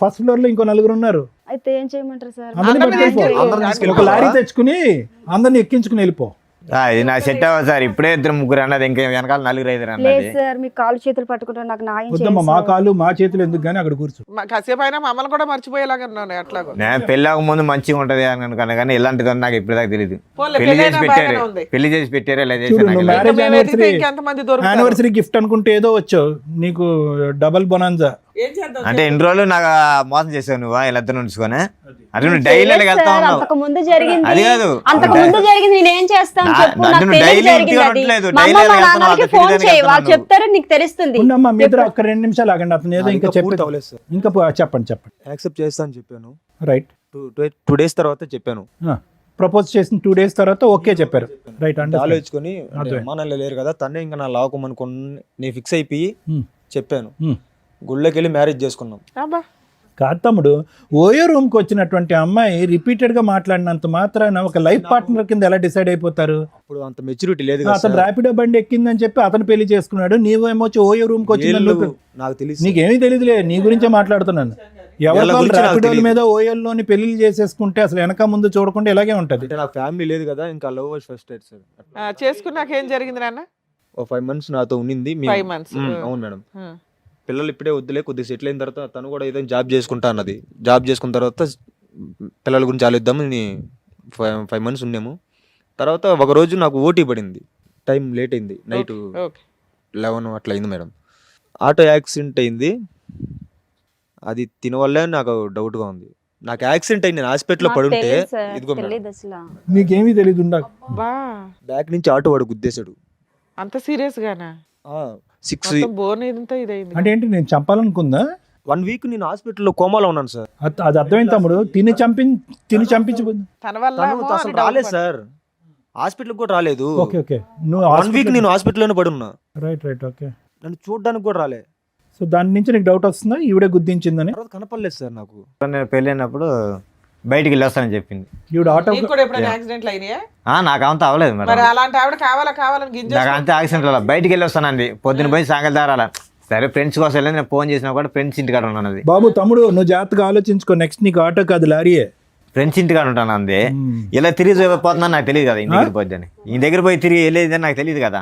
ఫస్ట్ ఫ్లోర్ లో ఇంకో నలుగురు ఉన్నారు. అయితే ఏం చేయమంటారు సార్? అందరిని అందరిని పట్టుకెళ్ళిపో. తీసుకెళ్ళి- ఒక లారీ తెచ్చుకుని అందరిని ఎక్కించుకుని వెళ్ళిపో. ఇది నాకు సెట్ అవ్వదు సార్. ఇప్పుడే ఇద్దరు ముగ్గురు అన్నది, ఇంకా వెనకాల నలుగురు ఐదురు లేదు అన్నది. సార్, మీ కాలు చేతులు పట్టుకుంటారు, నాకు న్యాయం వద్దమ్మా, చేయండి మా సార్. కాలు మా చేతులు ఎందుకు కానీ అక్కడ కూర్చో. కాసేపు అయినా మమ్మల్ని కూడా మర్చిపోయేలాగా ఉన్నాను అట్లాగో. నేను పెళ్ళి ముందు మంచిగా ఉంటది అని అనుకున్నా, కానీ ఇలాంటిది నాకు ఇప్పుడు దాకా తెలియదు. పోన్లే, పెళ్లి చేసి పెళ్ళైనా పెట్టారు, బాగానే ఉంది. పెళ్లి చేసి పెట్టారు, ఇలా చూడు, చేశారు నాకు నువ్వు తెలియదు. మ్యారేజ్ మేము వెతికితే యానివర్సరీ ఇంకెంతమంది దొరుకుతారు? యానివర్సరీ గిఫ్ట్ అనుకుంటే ఏదో వచ్చావు, నీకు డబల్ బొనాన్జా. ఏం చేద్దాం? అంటే ఎన్ని రోజులు నాకు మోసం చేసావు నువ్వు వీళ్ళిద్దరు ఉంచుకొని? అంటే నువ్వు డైలీ చేయలేదు వెళ్తా సార్, ఉన్నావు. అంతకు ముందు జరిగింది. అది కాదు. అంతకు ముందు జరిగింది, నేనేం చేస్తాను చెప్పు? అంటే నాకు నువ్వు తెలియక డైలీ జరిగింది అది. ఇంటికి మా అమ్మ, డైలీ మా వెళ్తున్నావు, నాన్నకి అది ఫోన్ తెలియదని చేయి, వాళ్ళు వెళ్తున్నావు. చెప్తారు, నీకు తెలుస్తుంది. ఉండమ్మా, మీ ఇద్దరు ఒక్క 2 నిమిషాలు ఆగండి. అతను ఏదో ఇంకా పూర్తి చెప్పి అవ్వలేదు సార్. ఇంకా చెప్పండి. యాక్సెప్ట్ చేస్తా అని చెప్పాను. రైట్. 2 days తర్వాత చెప్పాను. ప్రపోజ్ చేసిన 2 days తర్వాత ఓకే చెప్పారు. రైట్. అంటే ఆలోచించుకొని అర్థమైంది. అమ్మా నాన్న లేరు కదా, తనే ఇంకా నా లావకమనుకుని నేను ఫిక్స్ అయిపోయి చెప్పాను. హ్మ్. గుళ్ళకి వెళ్ళి మ్యారేజ్ చేసుకున్నాం. అబ్బా, కాదు తమ్ముడు, ఓయో రూమ్కి వచ్చినటువంటి అమ్మాయి రిపీటెడ్గా మాట్లాడినంత మాత్రాన ఒక లైఫ్ పార్ట్నర్ కింద ఎలా డిసైడ్ అయిపోతారు? అప్పుడు అంత మెచ్యూరిటీ లేదు కదా అతను సార్. ర్యాపిడో బండి ఎక్కిందని చెప్పి అతను పెళ్లి చేసుకున్నాడు, నీవేమో వచ్చి ఓయో రూమ్కి వీళ్ళు వచ్చిందని నాకు తెలిసి నీకేమీ తెలియదులే, నీ గురించే మాట్లాడుతున్నాను. ఎవరి వీళ్ళ గురించి నాకు ర్యాపిడోల తెలీదు. మీద ఓయోల్లోని పెళ్లి చేసేసుకుంటే అసలు వెనక ముందు చూడకుండా ఇలాగే ఉంటది. అంటే నాకు ఫ్యామిలీ లేదు కదా, ఇంకా లవ్ ఫస్ట్ ఎయిడ్ సార్. చేసుకున్నాక ఏం జరిగింది నాన్న? ఓ 5 months నాతో ఉండింది. 5 months. అవును మేడం. పిల్లలు ఇప్పుడే వద్దులే, కొద్దిగా సెటిల్ అయిన తర్వాత తను కూడా ఏదైనా జాబ్ చేసుకుంటా అన్నది. జాబ్ చేసుకున్న తర్వాత పిల్లల గురించి ఆలోచిద్దామని 5 months ఉన్నాము. తర్వాత ఒక రోజు నాకు ఓటీ పడింది, టైం లేట్ అయింది, నైట్ ఓకే. 11 అట్లా అయింది మేడం. ఆటో యాక్సిడెంట్ అయింది. అది తినవల్లే నాకు డౌట్గా ఉంది. నాకు యాక్సిడెంట్ అయింది, నేను హాస్పిటల్లో నాకు పడుంటే తెలియదు సార్, ఇదిగో మేడం తెలియదు అసలు. నీకేమీ తెలియదు ఉండ. బా, బ్యాక్ నుంచి ఆటో వాడు గుద్దేశాడు. అంత సీరియస్ గానా? 6 బోన్ ఇదంతా ఇదైంది. అంటే ఏంటి, నేను చంపాలనుకుందా? 1 week నేను హాస్పిటల్లో కోమాలో ఉన్నాను సార్. అది అర్థమైంది తమ్ముడు. తిని చంపించబోద్దు. తన వల్ల తను ఏమో అసలు అని doubt రాలేదు పడ్డా. సార్, హాస్పిటల్కి కూడా రాలేదు. Okay okay. నువ్వు 1 week నేను హాస్పిటల్లోనే పడున్నా. Right right okay. నన్ను చూడడానికి కూడా రాలే. సో దాని నుంచి నీకు డౌట్ వస్తుందా ఈవిడే గుద్దించిందని? తర్వాత కనపడలేదు సార్ నాకు. నేను పెళ్ళైనప్పుడు బయటికి వెళ్ళొస్తానని చెప్పింది. ఈవిడ ఆటో నీకు కూడా ఎప్పుడైనా యాక్సిడెంట్లు అయినాయా? నాకు అంత అవ్వలేదు మరి మేడం. అలాంటి ఆవిడ కావాలని గింజ నాకు అంతే యాక్సిడెంట్ అలా బయటికి వెళ్ళొస్తానండి. పొద్దున పోయి సాయంకాలం దారాల సరే ఫ్రెండ్స్ కోసం వెళ్ళి నేను ఫోన్ చేసినా కూడా ఫ్రెండ్స్ ఇంటికాడ ఉన్నాను. అది బాబు తమ్ముడు, నువ్వు జాగ్రత్తగా ఆలోచించుకో. నెక్స్ట్ నీకు ఆటో కాదు లారీయే. ఫ్రెండ్స్ ఇంటికాడ ఉంటాను అందే ఇలా తిరిగి పోతున్నా నాకు తెలియదు కదా ఈ దగ్గర పోద్దని ఈ దగ్గర పోయి తిరిగి వెళ్ళేది నాకు తెలియదు కదా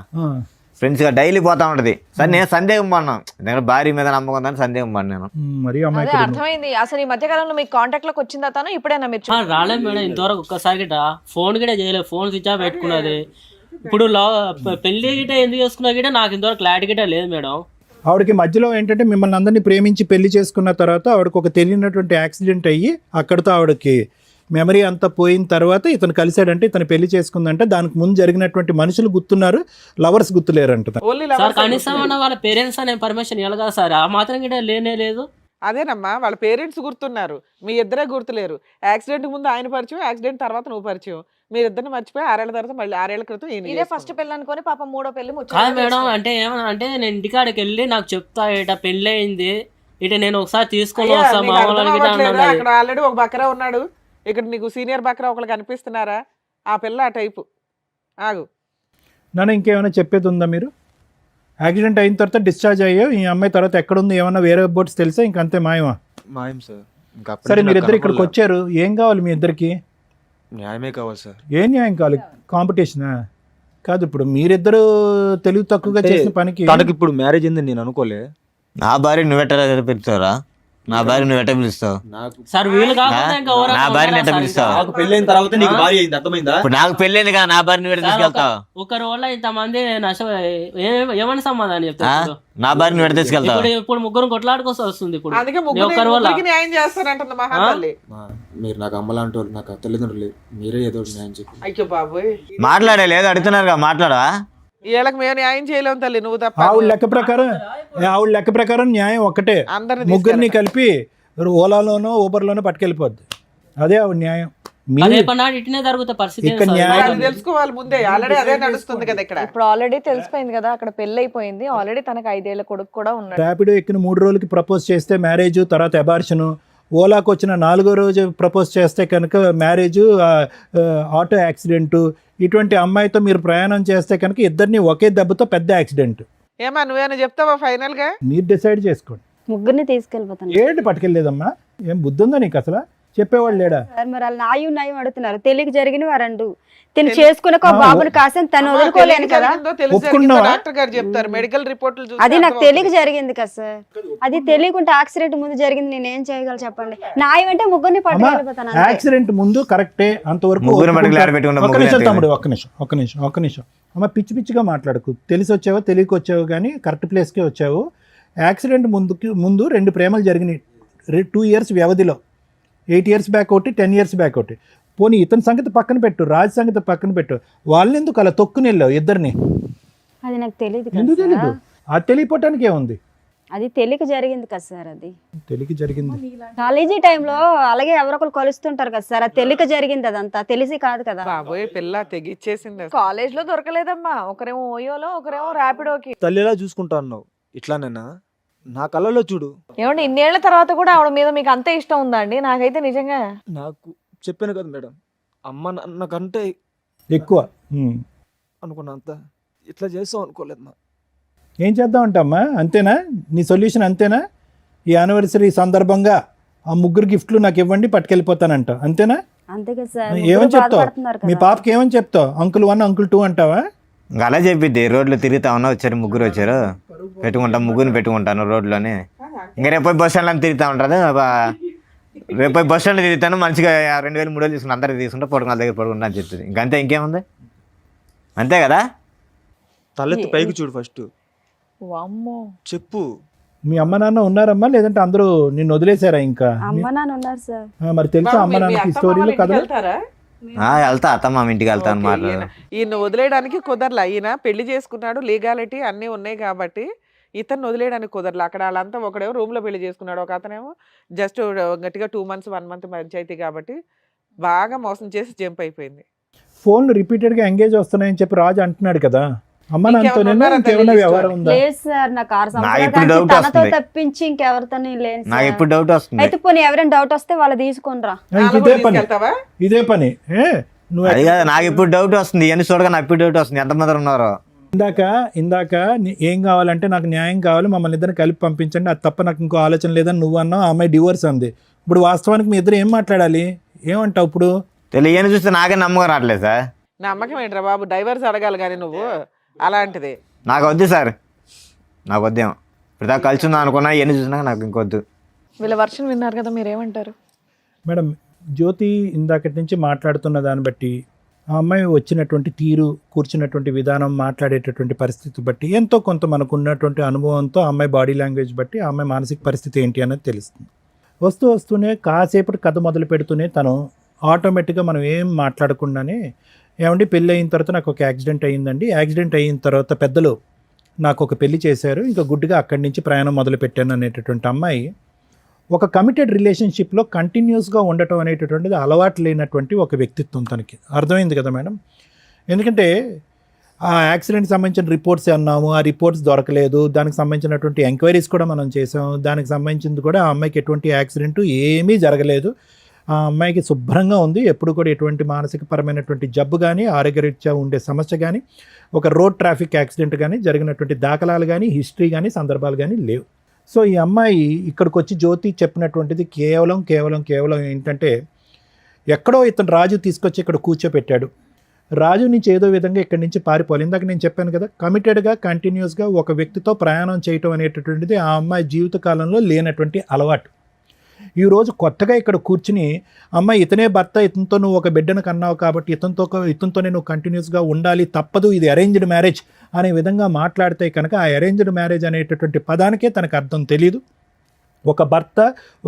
ఫ్రెండ్స్ గా డైలీ పోతా ఉంటది సరే నేను సందేహం పడినాను దగ్గర భార్య మీద నమ్మకం ఉందని సందేహం పడినాను మరి అదే అమ్మాయి అర్థమైంది. అసలు ఈ మధ్య కాలంలో మీకు కాంటాక్ట్ లోకి వచ్చిందా తను? ఇప్పుడైనా మీరు రాలేదు మేడం ఇంతవరకు ఒక్కసారి గిట్ట ఫోన్ గిట్ట చేయలేదు, ఫోన్ స్విచ్ ఆఫ్ పెట్టుకున్నది. ఇప్పుడు పెళ్లి గిట్ట ఎందుకు చేసుకున్నా గిట్ట నాకు ఇంతవరకు క్లారిటీ గిట్ట లేదు మేడం. ఆవిడకి మధ్యలో ఏంటంటే మిమ్మల్ని అందరినీ ప్రేమించి పెళ్లి చేసుకున్న తర్వాత ఆవిడకి ఒక తెలియనటువంటి యాక్సిడెంట్ అయ్యి అక్కడితో ఆవిడకి మెమరీ అంతా పోయిన తర్వాత ఇతను కలిశాడంటే ఇతను పెళ్లి చేసుకుందంటే దానికి ముందు జరిగినటువంటి మనుషులు గుర్తున్నారు, లవర్స్ గుర్తులేరంట. ఓన్లీ సార్ కనీసం అన్న వాళ్ళ పేరెంట్స్ అనే పర్మిషన్ ఇవ్వాలి సార్, ఆ మాత్రం గిట్ట లేనే లేదు. అదేనమ్మా వాళ్ళ పేరెంట్స్ గుర్తున్నారు, మీ ఇద్దరే గుర్తులేరు. యాక్సిడెంట్ ముందు ఆయన పరిచయం, యాక్సిడెంట్ తర్వాత నువ్వు పరిచయం. మీరిద్దరిని మర్చిపోయి 6 ఏళ్ల తర్వాత మళ్ళీ 6 ఏళ్ల క్రితం ఈయన ఇదే ఫస్ట్ పెళ్లి అనుకొని పాపం మూడో పెళ్లి కాదు మేడం, అంటే ఏమన్నా అంటే నేను ఇంటికాడికి వెళ్ళి నాకు చెప్తా ఇట పెళ్ళి అయింది ఇట నేను ఒకసారి తీసుకొని అయ్యా, వస్తా నీకు మా అర్థం వాళ్ళకి అవ్వట్లేదా? అక్కడ ఆల్రెడీ ఒక బకరా ఉన్నాడు, ఇక్కడ నీకు సీనియర్ బకరా ఒకళ్ళు కనిపిస్తున్నారా? ఆ పిల్ల ఆ టైపు. ఆగు నాన్న ఇంకేమైనా చెప్పేది ఉందా? మీరు యాక్సిడెంట్ అయిన తర్వాత డిశ్చార్జ్ అయ్యో ఈ అమ్మాయి తర్వాత ఎక్కడుంది ఏమన్నా వేరే బోట్స్ తెలుసా? ఇంకంతే మాయమా? మాయం సార్. ఇంకా అప్పటి సరే నుంచి మీరిద్దరు నాకు ఇక్కడికి కనపడలే. వచ్చారు, ఏం కావాలి మీ ఇద్దరికి? న్యాయమే కావాలి సార్. ఏం న్యాయం కావాలి? కాంపిటీషనా? కాదు ఇప్పుడు మీరిద్దరు తెలివి తక్కువగా అంటే చేసిన పనికి తనకి ఇప్పుడు మ్యారేజ్ అయిందని నేను అనుకోలే. నా భార్య నువ్వెట్ట పిలుస్తావురా? నా భార్య నువ్వెట్ట పిలుస్తావు? నాకు సార్ వీలు కాకుండా ఇంకా ఎవరైనా నా భార్యని ఉన్నారా ఎట్ట సార్ పిలుస్తావు? ఇంకా? నాకు పెళ్ళైన తర్వాత నీకు భార్య అయింది, అర్థమైందా? ఇప్పుడు నాకు పెళ్ళైంది కదా, నా భార్య నువ్వెట్ట సార్, తీసుకెళ్తావు? ఒకరి వల్ల ఇంతమంది నష్టం ఏమని సమాధానం ఆ? చెప్తారు? నా భార్య నువ్వెట్ట తీసుకెళ్తావు? ఇప్పుడు ముగ్గురు కొట్లాడుకోసం వస్తుంది. ఇప్పుడు అందుకే ఒక్కరి వల్ల ముగ్గురికి న్యాయం చేస్తారంటుంది మహాతల్లి. మీరు నాకు అమ్మలాంటి వాళ్ళు, నాకు తల్లిదండ్రులు, మీరే ఏదో ఒకటి న్యాయం చెప్పి. అయ్యో బాబోయ్, మాట్లాడే లేదు అడుగుతున్నారుగా, మాట్లాడా? వీళ్ళకి మేము న్యాయం చేయలేము తల్లి, నువ్వు తప్ప. ఆవిడ లెక్క ప్రకారం న్యాయం ఒక్కటే, అందరిని ముగ్గురిని కలిపి ఓలాలోనో ఊబర్లోనో పట్టుకెళ్ళిపోద్ది. అదే ఆవిడ న్యాయం. మీరు రేపన్నాడు ఇట్నే జరుగుతా పరిస్థితి ఇక్కడ ఏంటి సార్? న్యాయం- వాళ్ళు తెలుసుకోవాలి ముందే, ఆల్రెడీ అదే నడుస్తుంది కదా ఇక్కడ. ఇప్పుడు ఆల్రెడీ తెలిసిపోయింది కదా, అక్కడ పెళ్లి అయిపోయింది ఆల్రెడీ. తనకు 5 ఏళ్ల కొడుకు కూడా ఉన్నాడు. ర్యాపిడో ఎక్కిన 3 రోజులకి ప్రపోజ్ చేస్తే మ్యారేజ్, తర్వాత అబార్షను. ఓలాకు వచ్చిన 4వ రోజు ప్రపోజ్ చేస్తే కనుక మ్యారేజ్, ఆటో యాక్సిడెంట్. ఇటువంటి అమ్మాయితో మీరు ప్రయాణం చేస్తే కనుక ఇద్దరిని ఒకే దెబ్బతో పెద్ద యాక్సిడెంట్. ఏమా నువ్వేనా చెప్తావా ఫైనల్ గా? మీరు డిసైడ్ చేసుకోండి. ముగ్గురిని తీసుకెళ్ళిపోతాను ఏంటి పట్టుకెళ్ళలేదమ్మా? ఏం బుద్ధి ఉందా నీకు అసలు? చెప్పేవాళ్ళు లేడా? సార్. మరి వాళ్ళు నాయం అడుగుతున్నారు, తెలియక జరిగినవి ఆ రెండు. తిని చేసుకునే ఒక బాబుని కాసని తను వదులుకోలేను కదా. ఒప్పుకున్నావా? డాక్టర్ గారు చెప్తారు, మెడికల్ రిపోర్ట్లు చూస్తే అది నాకు అర్థమవుతుంది. తెలియక జరిగింది కదా సార్. అది తెలియకుంటే యాక్సిడెంట్ ముందు జరిగింది, నేను ఏం చేయగలను చెప్పండి. నాయం అంటే ముగ్గురిని అమ్మా, పట్టుకెళ్ళిపోతాను అంతే. యాక్సిడెంట్ ముందు కరెక్టే, అంతవరకు ముగ్గురు ఒప్పుకుంటా. మటుకు ఆడబెట్టుకుంటే ఒక్క ముగ్గురు నిమిషం ఎత్తుకుని. తమ్ముడు, ఒక్క నిమిషం. అమ్మ పిచ్చిగా మాట్లాడకు. తెలిసి వచ్చావో తెలియక వచ్చావు కానీ కరెక్ట్ ప్లేస్కే వచ్చావు. యాక్సిడెంట్ ముందు 2 ప్రేమలు జరిగినాయి 2 ఇయర్స్ వ్యవధిలో. 8 ఇయర్స్ బ్యాక్ ఒకటి, 10 ఇయర్స్ బ్యాక్ ఒకటి. పోనీ ఇతని సంగతి పక్కన పెట్టు, రాజ్ సంగతి పక్కన పెట్టు. వాళ్ళని ఎందుకు అలా తొక్కుని వెళ్ళావు ఇద్దరిని? అది నాకు తెలియదు ఎందుకు కదా తెలీదు? సార్. అది తెలియపోవటానికి ఏముంది? అది తెలియక జరిగింది కదా సార్. అది తెలియక జరిగింది. కాలేజీ టైంలో అలాగే ఎవరొకరు కలుస్తుంటారు కదా సార్. అది తెలియక జరిగింది, అదంతా తెలిసి కాదు కదా. బాబోయ్ పిల్ల తెగిచ్చేసింది అసలు. కాలేజ్ లో దొరకలేదమ్మా, ఒకరేమో ఓయోలో ఒకరేమో ర్యాపిడోకి. తల్లిలా చూసుకుంటా అన్నావు, ఇట్లానేనా? నా కళ్ళలో చూడు. ఏమండి ఇన్నేళ్ల తర్వాత కూడా ఆవిడ మీద మీకు అంతే ఇష్టం ఉందా అండి? నాకైతే నిజంగా నాకు చెప్పాను కదా మేడం, అమ్మ నాకంటే ఎక్కువ. అనుకున్నంత ఇట్లా చేస్తావు అనుకోలేదు మా. ఏం చేద్దామంటమ్మా? అంతేనా నీ సొల్యూషన్? అంతేనా? ఈ యానివర్సరీ సందర్భంగా ఆ 3 గిఫ్ట్లు నాకు ఇవ్వండి, పట్టుకెళ్ళిపోతానంట, అంతేనా? అంతే కదా సార్. ఏమని ముగ్గురు చెప్తావు? బాధపడుతున్నారు మీ కదా. పాపకి ఏమని చెప్తావు? అంకుల్ 1 అంకుల్ 2 అంటావా? ఇంకా అలా చెప్పిద్ది, రోడ్లో తిరుగుతా ఉన్నా వచ్చారు ముగ్గురు వచ్చారు, ముగ్గురిని పెట్టుకుంటాను రోడ్లోనే. ఇంకా రేపు బస్ స్టాండ్లో తిరుగుతూ ఉంటుంది. రేపు బస్ స్టాండ్లో తిరుగుతాను, మంచిగా 2000 3000 తీసుకుని అందరికి తీసుకుంటే పడుకున్న దగ్గర పడుకుంటా అని చెప్తుంది. ఇంకంతే, ఇంకేముంది? అంతే కదా? తలెత్తి పైకి చూడు ఫస్ట్, వామ్మో. చెప్పు. మీ అమ్మ నాన్న ఉన్నారమ్మా, లేదంటే అందరూ నిన్ను వదిలేశారా? ఇంకా అమ్మ నాన్న ఉన్నారు సార్. మరి తెలుసా బాబు, అమ్మ మీ నాన్నకి అత్తమ్మ స్టోరీలు వాళ్ళ ఇంటికి కథలు? వెళ్తారా? వెళ్తా, అత్తమ్మ ఇంటికి వెళ్తాను ఓకే, మాట్లాడు. ఈయన వదిలేయడానికి కుదరలా. ఈయన పెళ్లి చేసుకున్నాడు, లీగాలిటీ అన్నీ ఉన్నాయి కాబట్టి ఇతన్ని వదిలేయడానికి కుదరలా. అక్కడ వాళ్ళంతా ఒకడేమో రూమ్ లో పెళ్లి చేసుకున్నాడు, ఒక అతనేమో జస్ట్ గట్టిగా 2 months 1 month పంచాయతీ కాబట్టి బాగా మోసం చేసి జంప్ అయిపోయింది. ఫోన్లు రిపీటెడ్గా ఎంగేజ్ వస్తున్నాయని చెప్పి రాజు అంటున్నాడు కదా. అమ్మ నాన్నతో ఇంకెవరు ఉన్నారా ఇంకేమైనా తల్లి వ్యవహారం లిస్టులో? ఉందా? లేదు సార్, నాకు 6 నాకు ఇప్పుడు సంవత్సరాలు డౌట్ తనతో వస్తుంది. తప్పించి ఇంకెవరితో లేను నాకు సార్. ఇప్పుడు డౌట్ వస్తుంది. అయితే పోనీ ఎవరైనా డౌట్ వస్తే వాళ్ళు తీసుకునిరా. వాళ్ళని ఇదే కూడా పని, తీసుకెళ్తావా? ఇదే పని. నువ్వు అది కాదు, నాకు ఇప్పుడు డౌట్ వస్తుంది. ఇవన్నీ చూడగా నాకు ఇప్పుడు డౌట్ వస్తుంది, ఎంతమంది ఉన్నారో. ఇందాక ఏం కావాలంటే నాకు న్యాయం కావాలి, మమ్మల్ని ఇద్దరిని కలిపి పంపించండి, అది తప్ప నాకు ఇంకో ఆలోచన లేదని నువ్వు అన్నావు. ఆ అమ్మాయి డివోర్స్ అంది. ఇప్పుడు వాస్తవానికి మీ ఇద్దరు ఏం మాట్లాడాలి? ఏమంటావు ఇప్పుడు? తెలియని చూస్తే నాకే నమ్మకం రావట్లేదు సార్. నమ్మకం ఏంట్రా బాబు, డైవర్స్ అడగాలి కానీ నువ్వు అలాంటిది. నాకు వద్దు సార్, నాకు వద్దేమో. ఇప్పుడు దాకా కలిసి ఉందా అనుకున్నా, ఎన్ని చూసినా నాకు ఇంకొద్దు. వీళ్ళ వర్షన్ విన్నారు కదా, మీరేమంటారు? మేడం, జ్యోతి ఇందాకటి నుంచి మాట్లాడుతున్న దాన్ని బట్టి, ఆ అమ్మాయి వచ్చినటువంటి తీరు, కూర్చున్నటువంటి విధానం, మాట్లాడేటటువంటి పరిస్థితి బట్టి ఎంతో కొంత మనకు ఉన్నటువంటి అనుభవంతో ఆ అమ్మాయి బాడీ లాంగ్వేజ్ బట్టి ఆ అమ్మాయి మానసిక పరిస్థితి ఏంటి అనేది తెలుస్తుంది. వస్తూనే కాసేపటి కథ మొదలు పెడుతూనే తను ఆటోమేటిక్గా మనం ఏం మాట్లాడకుండానే, ఏమండి పెళ్ళి అయిన తర్వాత నాకు ఒక యాక్సిడెంట్ అయ్యిందండి, యాక్సిడెంట్ అయిన తర్వాత పెద్దలు నాకు ఒక పెళ్లి చేశారు, ఇంకా గుడ్డుగా అక్కడి నుంచి ప్రయాణం మొదలు పెట్టాను అనేటటువంటి అమ్మాయి ఒక కమిటెడ్ రిలేషన్షిప్లో కంటిన్యూస్గా ఉండటం అనేటటువంటిది అలవాటు లేనటువంటి ఒక వ్యక్తిత్వం తనకి. అర్థమైంది కదా మేడం? ఎందుకంటే ఆ యాక్సిడెంట్కి సంబంధించిన రిపోర్ట్స్ అన్నాము, ఆ రిపోర్ట్స్ దొరకలేదు, దానికి సంబంధించినటువంటి ఎంక్వైరీస్ కూడా మనం చేసాము, దానికి సంబంధించింది కూడా ఆ అమ్మాయికి ఎటువంటి యాక్సిడెంట్ ఏమీ జరగలేదు, ఆ అమ్మాయికి శుభ్రంగా ఉంది, ఎప్పుడు కూడా ఎటువంటి మానసికపరమైనటువంటి జబ్బు కానీ, ఆరోగ్యరీత్యా ఉండే సమస్య కానీ, ఒక రోడ్ ట్రాఫిక్ యాక్సిడెంట్ కానీ జరిగినటువంటి దాఖలాలు కానీ, హిస్టరీ కానీ, సందర్భాలు కానీ లేవు. సో ఈ అమ్మాయి ఇక్కడికి వచ్చి జ్యోతి చెప్పినటువంటిది కేవలం ఏంటంటే, ఎక్కడో ఇతను రాజు తీసుకొచ్చి ఇక్కడ కూర్చోపెట్టాడు, రాజు నుంచి ఏదో విధంగా ఇక్కడి నుంచి పారిపోవాలి. ఇందాక నేను చెప్పాను కదా, కమిటెడ్గా కంటిన్యూస్గా ఒక వ్యక్తితో ప్రయాణం చేయటం అనేటటువంటిది ఆ అమ్మాయి జీవితకాలంలో లేనటువంటి అలవాటు. ఈరోజు కొత్తగా ఇక్కడ కూర్చుని, అమ్మాయి ఇతనే భర్త, ఇతనితో నువ్వు ఒక బిడ్డను కన్నావు కాబట్టి ఇతనితోనే నువ్వు కంటిన్యూస్గా ఉండాలి, తప్పదు, ఇది అరేంజ్డ్ మ్యారేజ్ అనే విధంగా మాట్లాడితే కనుక ఆ అరేంజ్డ్ మ్యారేజ్ అనేటటువంటి పదానికే తనకు అర్థం తెలియదు. ఒక భర్త,